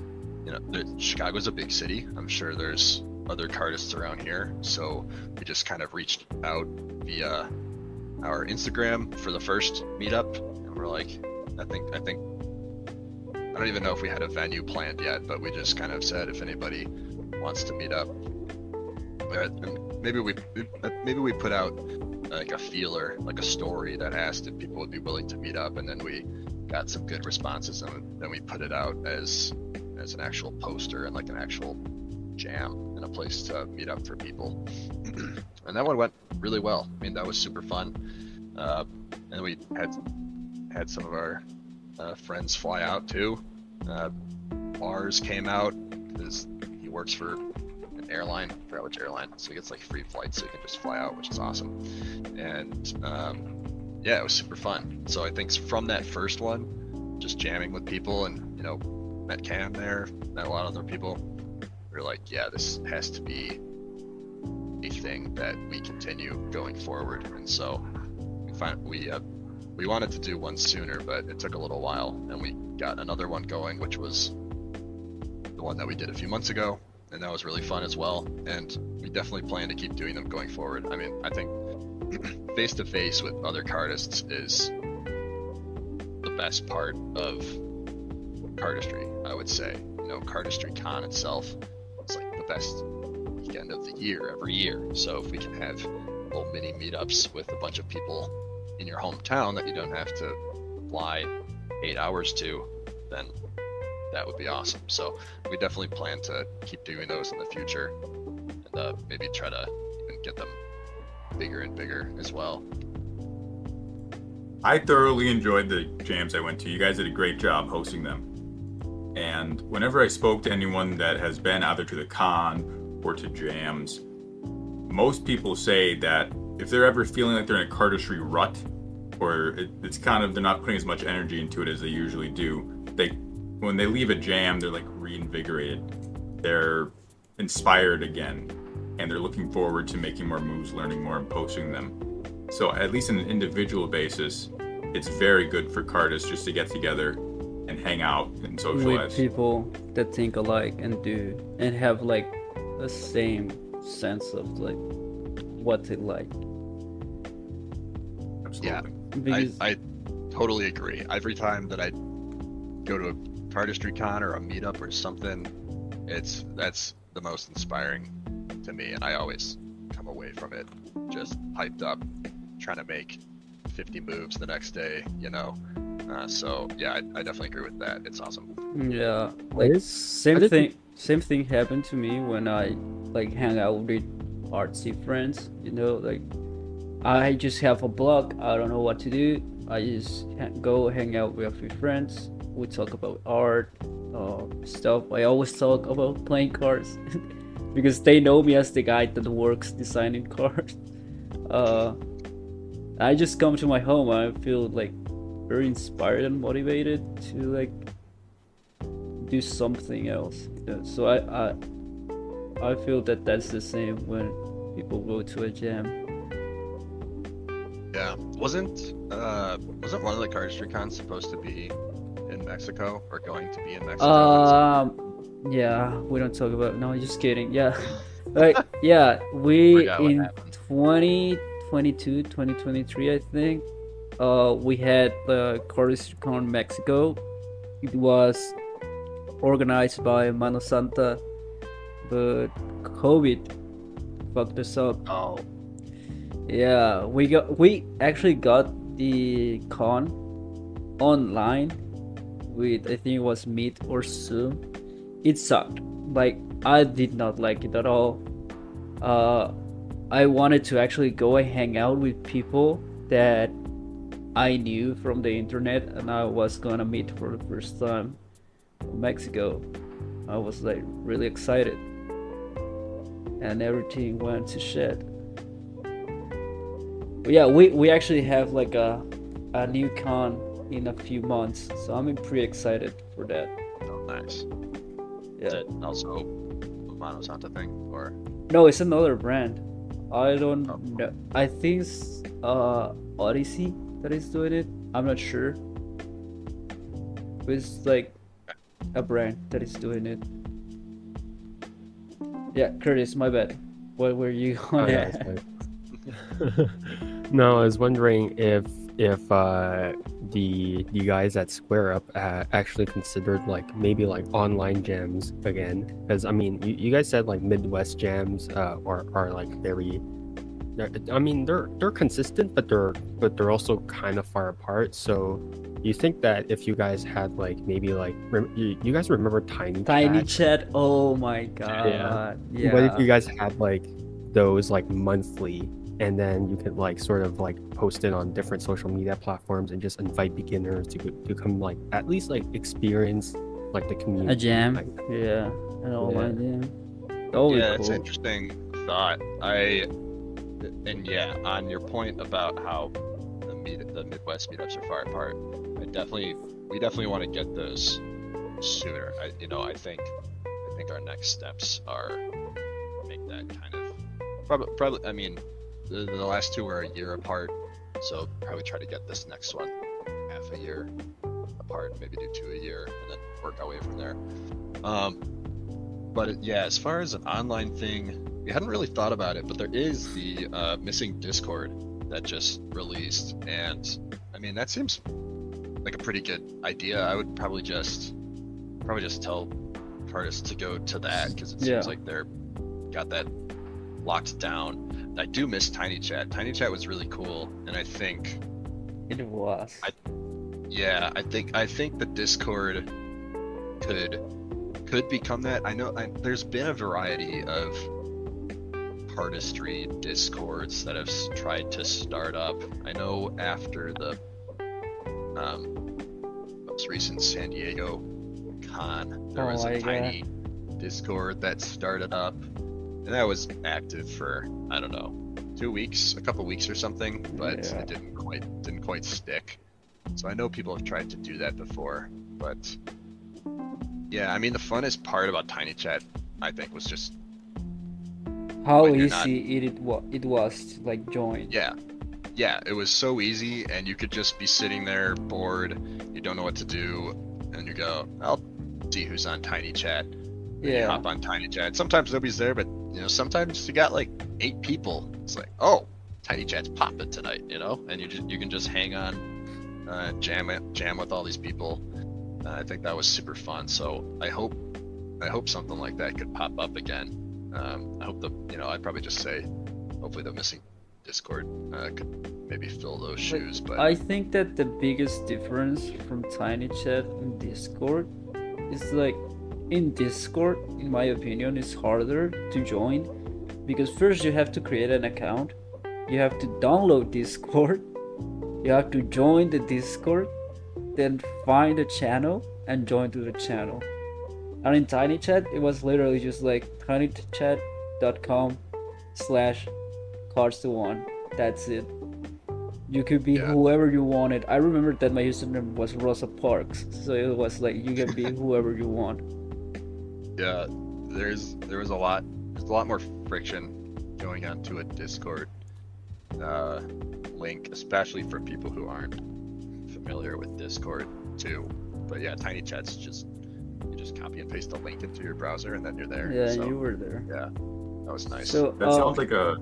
Chicago's a big city. I'm sure there's other cardists around here. So we just kind of reached out via our Instagram for the first meetup, and we're like, I don't even know if we had a venue planned yet, but we just kind of said if anybody wants to meet up. And maybe we put out like a feeler, like a story that asked if people would be willing to meet up, and then we got some good responses, and then we put it out as an actual poster and like an actual jam and a place to meet up for people. And that one went really well. I mean, that was super fun. And we had some of our friends fly out too. Mars came out because he works for an airline, I forgot which airline, so he gets like free flights, so he can just fly out, which is awesome. And yeah, it was super fun. So I think from that first one, just jamming with people, and you know, met Cam there, met a lot of other people. We were like, yeah, this has to be a thing that we continue going forward. And so we wanted to do one sooner, but it took a little while, and we got another one going, which was the one that we did a few months ago, and that was really fun as well. And we definitely plan to keep doing them going forward. I mean, I think face to face with other cardists is the best part of cardistry, I would say. You know, Cardistry Con itself is like the best weekend of the year every year. So if we can have little mini meetups with a bunch of people in your hometown that you don't have to fly 8 hours to, then that would be awesome. So we definitely plan to keep doing those in the future, and maybe try to even get them bigger and bigger as well. I thoroughly enjoyed the jams I went to. You guys did a great job hosting them. And whenever I spoke to anyone that has been either to the con or to jams, most people say that if they're ever feeling like they're in a cardistry rut, or it's kind of, they're not putting as much energy into it as they usually do, when they leave a jam, they're like reinvigorated. They're inspired again, and they're looking forward to making more moves, learning more, and posting them. So at least on an individual basis, it's very good for cardists just to get together and hang out and socialize. With people that think alike and have like the same sense of like what they like. Absolutely. Yeah, Because I totally agree. Every time that I go to a cardistry con or a meetup or something, that's the most inspiring to me, and I always come away from it just hyped up, trying to make 50 moves the next day, you know. So yeah, I definitely agree with that. It's awesome. yeah, like same thing happened to me when I like hang out with artsy friends, you know, like I just have a block, I don't know what to do, I just go hang out with a few friends, we talk about art stuff. I always talk about playing cards because they know me as the guy that works designing cards. I just come to my home, I feel like very inspired and motivated to like do something else. So I feel that that's the same when people go to a jam. Yeah, wasn't one of the cardistry cons supposed to be in Mexico, or going to be in Mexico? Yeah, we don't talk about. No, just kidding. Yeah, like yeah, we Forgot what in happened. 2022, 2023, I think. We had the Cardistry Con Mexico. It was organized by Mano Santa, but COVID fucked us up. Oh, Yeah, we actually got the con online with, I think it was Meet or Zoom. It sucked. Like I did not like it at all. I wanted to actually go and hang out with people that I knew from the internet, and I was gonna meet for the first time in Mexico. I was like really excited, and everything went to shit. But yeah, we actually have like a new con in a few months, so I'm pretty excited for that. oh, nice. Yeah. Is it also a Mano Santa thing, or? No, it's another brand. I don't Oh. know. I think it's Odyssey that is doing it. I'm not sure. But it's like a brand that is doing it. Yeah, Curtis, my bad. What were you Oh, on? yeah, it's fine. No, I was wondering if if the guys at Square Up actually considered like maybe like online jams again, because I mean you guys said like Midwest jams are like very, I mean they're consistent, but they're also kind of far apart. So you think that if you guys had like maybe like you guys remember Tiny Chat? Oh my god. Yeah. What if you guys had like those like monthly, and then you could like sort of like post it on different social media platforms and just invite beginners to come like at least like experience like the community. A jam? Like, Yeah. An online jam. Yeah, it's an interesting thought. On your point about how the Midwest meetups are far apart, we definitely want to get those sooner. I think our next steps are make that kind of probably. I mean, the last two were a year apart, so probably try to get this next one half a year apart, maybe do 2 a year, and then work our way from there. But as far as an online thing, we hadn't really thought about it, but there is the missing Discord that just released, and I mean that seems like a pretty good idea. I would probably just tell artists to go to that, because it seems like they're got that locked down. I do miss Tiny Chat. Tiny Chat was really cool, and I think it was. I think the Discord could become that. I know there's been a variety of artistry Discords that have tried to start up. I know after the most recent San Diego con, there was a tiny Discord that started up, and that was active for, I don't know, 2 weeks, a couple weeks or something, but it didn't quite stick. So I know people have tried to do that before, but yeah, I mean the funnest part about Tiny Chat, I think, was just how easy it was to like join. Yeah, it was so easy, and you could just be sitting there bored, you don't know what to do, and you go, I'll see who's on Tiny Chat. You hop on Tiny Chat. Sometimes nobody's there, but sometimes you got like 8 people. It's like, oh, Tiny Chat's popping tonight, and you can just hang on, jam with all these people. I think that was super fun. So I hope something like that could pop up again. I hope I'd probably just say, hopefully the missing Discord could maybe fill those shoes. But I think that the biggest difference from Tiny Chat and Discord is like, in Discord, in my opinion, it's harder to join, because first you have to create an account, you have to download Discord, you have to join the Discord, then find a channel and join to the channel. And in Tiny Chat, it was literally just like tinychat.com/cards2one. That's it. You could be whoever you wanted. I remember that my username was Rosa Parks, so it was like you can be whoever you want. Yeah, there was a lot more friction going onto a Discord link, especially for people who aren't familiar with Discord too. But yeah, Tiny Chat's just copy and paste the link into your browser, and then you're there. Yeah, so, you were there. Yeah, that was nice. So that sounds like a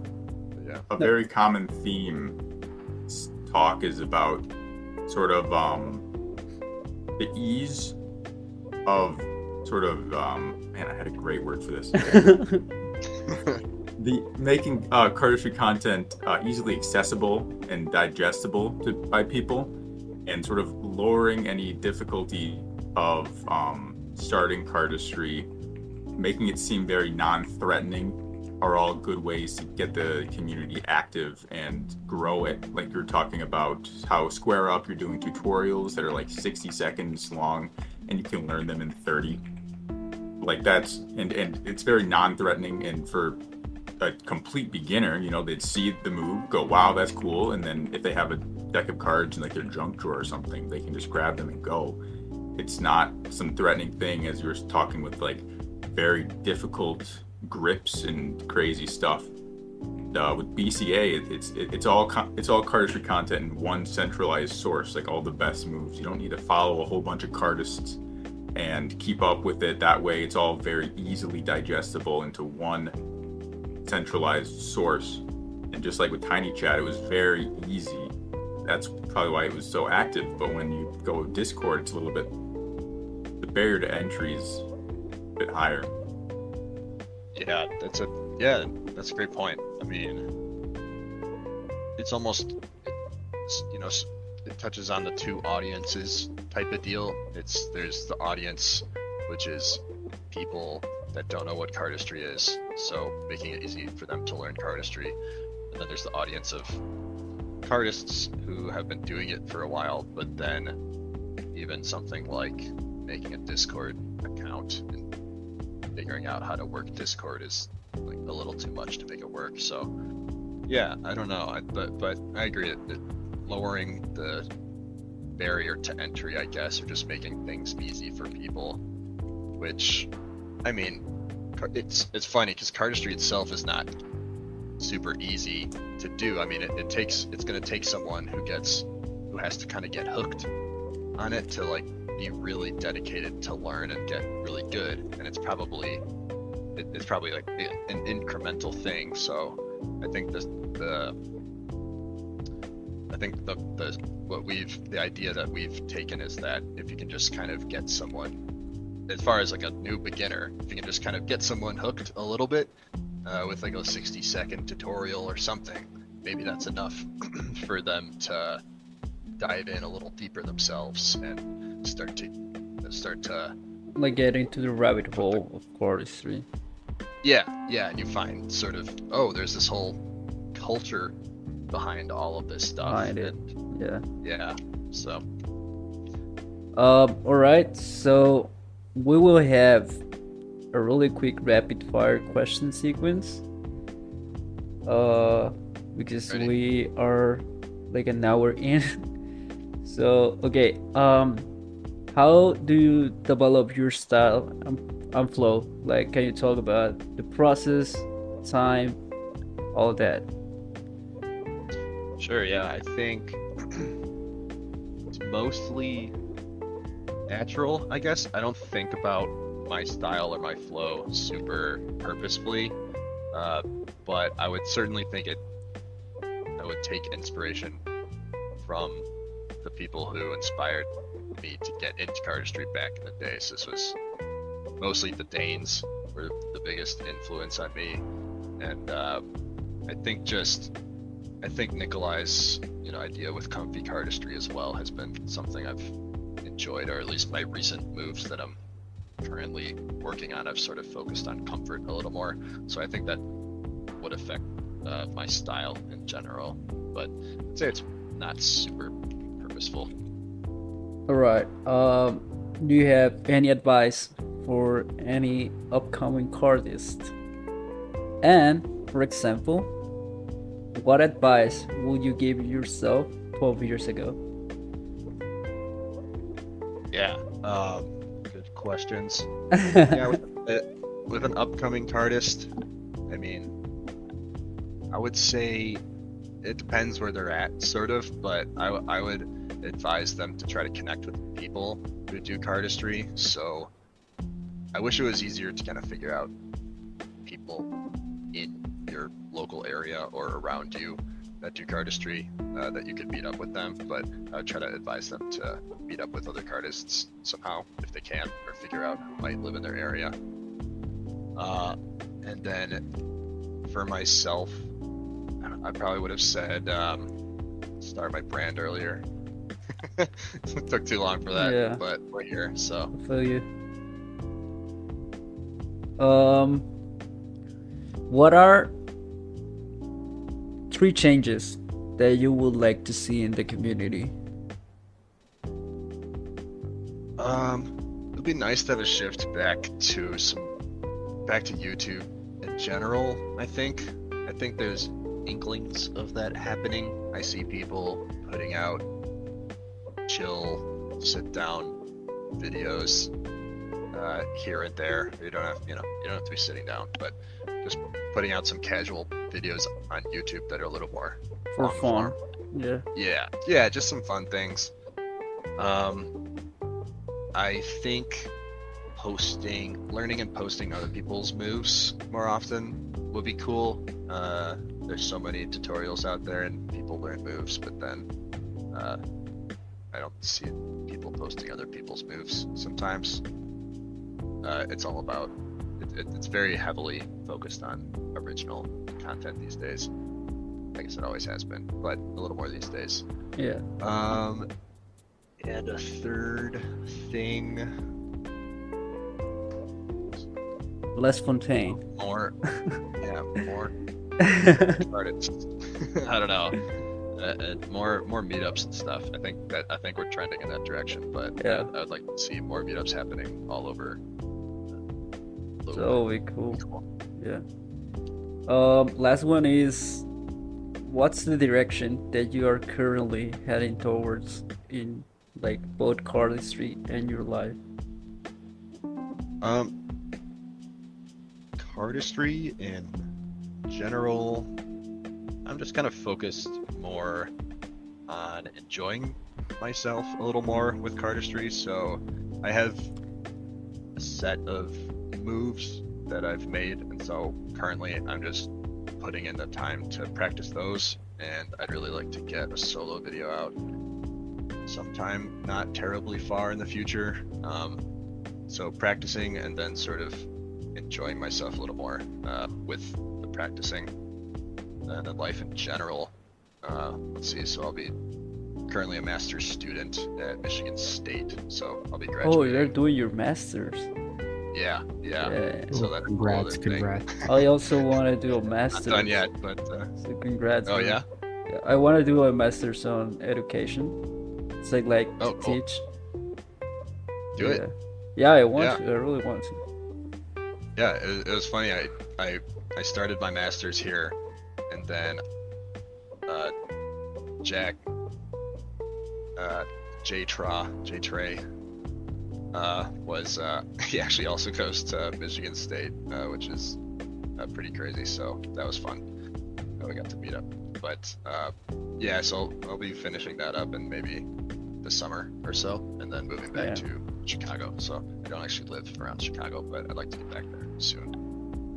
very common theme. Talk is about sort of the ease of sort of man, I had a great word for this. The making cardistry content easily accessible and digestible by people, and sort of lowering any difficulty of starting cardistry, making it seem very non-threatening, are all good ways to get the community active and grow it. Like you're talking about how Square Up, you're doing tutorials that are like 60 seconds long, and you can learn them in 30. Like that's, and it's very non-threatening, and for a complete beginner, they'd see the move, go, wow, that's cool, and then if they have a deck of cards in like their junk drawer or something, they can just grab them and go. It's not some threatening thing, as you were talking with like very difficult grips and crazy stuff. With BCA, it's all cardistry content in one centralized source, like all the best moves. You don't need to follow a whole bunch of cardists and keep up with it. That way, it's all very easily digestible into one centralized source. And just like with Tiny Chat, it was very easy that's probably why it was so active. But when you go Discord, it's a little bit, the barrier to entry is a bit higher. Yeah, that's a great point. I mean, it's almost, it touches on the two audiences type of deal. There's the audience, which is people that don't know what cardistry is, so making it easy for them to learn cardistry. And then there's the audience of cardists who have been doing it for a while, but then even something like making a Discord account and figuring out how to work Discord is like a little too much to make it work. So yeah, I don't know, but I agree that lowering the barrier to entry, I guess, or just making things easy for people, which, I mean, it's funny because cardistry itself is not super easy to do. I mean, it's going to take someone who has to kind of get hooked on it to like be really dedicated to learn and get really good, and it's probably like an incremental thing. So I think the idea that we've taken is that if you can just kind of get someone, as far as like a new beginner, if you can just kind of get someone hooked a little bit with like a 60-second tutorial or something, maybe that's enough for them to dive in a little deeper themselves and start to like get into the rabbit hole of cardistry. Yeah, and you find sort of, oh, there's this whole culture behind all of this stuff. Behind it, yeah. So, all right. So we will have a really quick rapid fire question sequence. Because Ready? we are like an hour in. So okay. How do you develop your style and flow? Like, can you talk about the process, time, all that? sure, yeah, I think it's mostly natural, I guess. I don't think about my style or my flow super purposefully, but I would certainly think I would take inspiration from the people who inspired me to get into cardistry back in the day. So this was mostly the Danes were the biggest influence on me, and I think Nikolai's idea with comfy cardistry as well has been something I've enjoyed, or at least my recent moves that I'm currently working on, I've sort of focused on comfort a little more. So I think that would affect my style in general, but I'd say it's not super purposeful. All right. Do you have any advice for any upcoming cardist? And for example, what advice would you give yourself 12 years ago? Yeah, good questions. Yeah, with an upcoming cardist, I mean, I would say it depends where they're at, sort of, but I would advise them to try to connect with people who do cardistry. So I wish it was easier to kind of figure out people in your local area or around you that do cardistry, that you could meet up with them, but I would try to advise them to meet up with other cardists somehow if they can, or figure out who might live in their area. And then for myself, I probably would have said start my brand earlier. It took too long for that, Yeah. but we're here, so. I feel you. What are 3 changes that you would like to see in the community? It'd be nice to have a shift back to YouTube in general. I think there's inklings of that happening. I see people putting out chill, sit down videos here and there. You don't have to be sitting down, but just putting out some casual videos on YouTube that are a little more For long fun. form. Yeah. Yeah, just some fun things. I think learning and posting other people's moves more often would be cool. There's so many tutorials out there and people learn moves, but then I don't see people posting other people's moves sometimes. It's all about it's very heavily focused on original content these days. I guess it always has been, but a little more these days. Yeah. And a third thing, Less Fontaine. more artists. I don't know. More meetups and stuff. I think we're trending in that direction, but Yeah. I would like to see more meetups happening all over. That would be cool. Yeah. Last one is, what's the direction that you are currently heading towards in like both cardistry and your life? Cardistry in general, I'm just kind of focused more on enjoying myself a little more with cardistry. So I have a set of moves that I've made, and so currently I'm just putting in the time to practice those, and I'd really like to get a solo video out sometime not terribly far in the future. So practicing and then sort of enjoying myself a little more with the practicing and then life in general. Let's see, so I'll be currently a master's student at Michigan State, so I'll be graduating. Oh, you're doing your masters. Yeah. Yeah. So that's Congrats, a cool other congrats. I also want to do a thing. master's. Not done yet, but So congrats. oh man. yeah. Yeah, I want to do a master's on education. It's like Oh, to cool. teach. Do it. Yeah, I want Yeah. to. I really want to. Yeah, it was funny. I started my master's here, and then Jack J Trey was he actually also goes to Michigan State, which is pretty crazy. So that was fun. We got to meet up. But yeah, so I'll be finishing that up in maybe the summer or so, and then moving back Yeah. to Chicago. So I don't actually live around Chicago, but I'd like to get back there soon.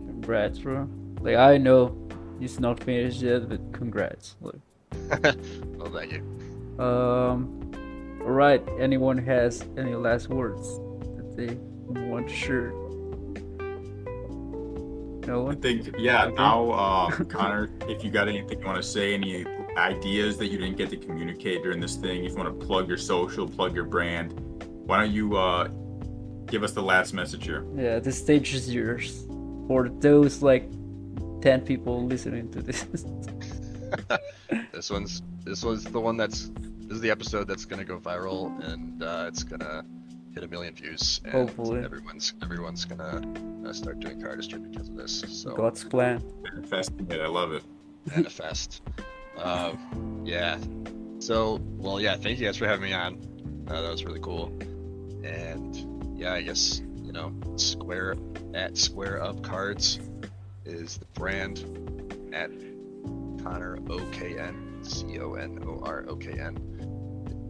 Congrats, bro. Like, I know it's not finished yet, but congrats. Like, Well, thank you. all right. Anyone has any last words that they want to share? No I one. think, yeah, Okay. now, Connor, if you got anything you want to say, any ideas that you didn't get to communicate during this thing, if you want to plug your social, plug your brand, why don't you give us the last message here? Yeah, the stage is yours. For those like 10 people listening to this. This was the one this is the episode that's gonna go viral, and it's gonna hit 1 million views, and Hopefully. everyone's gonna start doing cardistry because of this. So God's plan. Manifesting it, I love it. manifest. Yeah. So, well, yeah. Thank you guys for having me on. That was really cool. And yeah, I guess Square Up Cards is the brand at Conor OKN CONOROKN.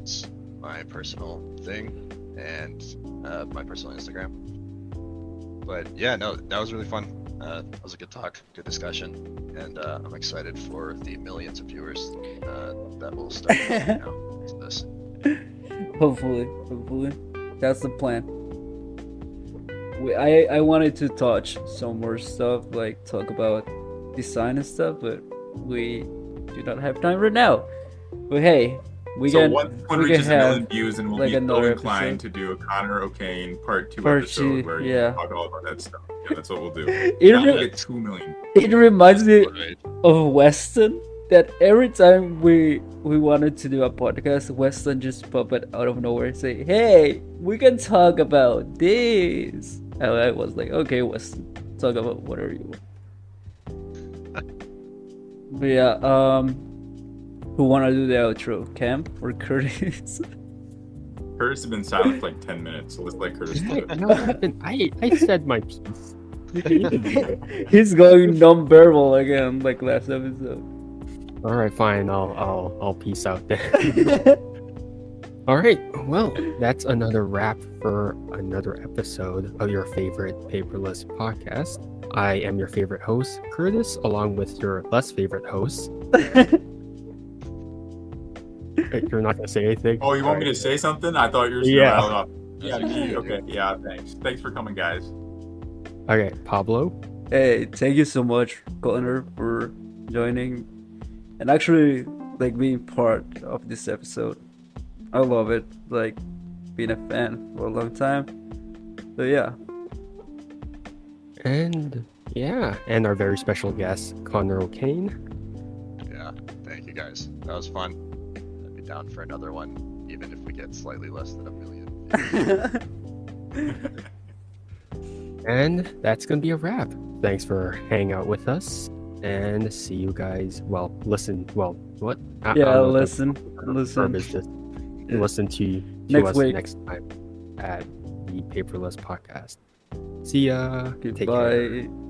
It's my personal thing and my personal Instagram. But yeah, no, that was really fun. That was a good talk, good discussion, and I'm excited for the millions of viewers that will start listening now to this. Hopefully. That's the plan. I wanted to touch some more stuff, like talk about design and stuff, but we do not have time right now. But hey, we So can once one we can reaches 1 million have views, and we'll like be so another inclined episode. to do a Connor O'Kane part 2 Part episode 2, where yeah. you talk all about that stuff. Yeah, that's what we'll do. It Now we'll re- get 2 million. it reminds me Alright. of Weston, that every time we wanted to do a podcast, Weston just pop it out of nowhere and say, "Hey, we can talk about this." And I was like, "Okay, Weston, talk about whatever you want." But yeah, who wanna do the outro? Cam or Curtis? Curtis has been silent for like 10 minutes, so let's let Curtis do it. No, I said my piece. He's going non-verbal again, like last episode. All right, fine. I'll peace out then. All right. Well, that's another wrap for another episode of your favorite paperless podcast. I am your favorite host, Curtis, along with your less favorite host. You're not gonna say anything? Oh, you want me to say something? I thought you were just gonna Yeah. rattle it off. Yeah, That's me. okay. Okay, yeah, thanks. Thanks for coming, guys. Okay, Pablo. Hey, thank you so much, Conor, for joining and actually like being part of this episode. I love it. Like being a fan for a long time. So yeah. And yeah, and our very special guest, Conor O'Kane. Yeah, thank you guys. That was fun. I'd be down for another one, even if we get slightly less than 1 million. And that's gonna be a wrap. Thanks for hanging out with us, and see you guys. Well, listen. Well, what? I Yeah, don't know the listen. verb is just Yeah. listen to Next us week. next time at the Paperless Podcast. See ya. Take care. Goodbye.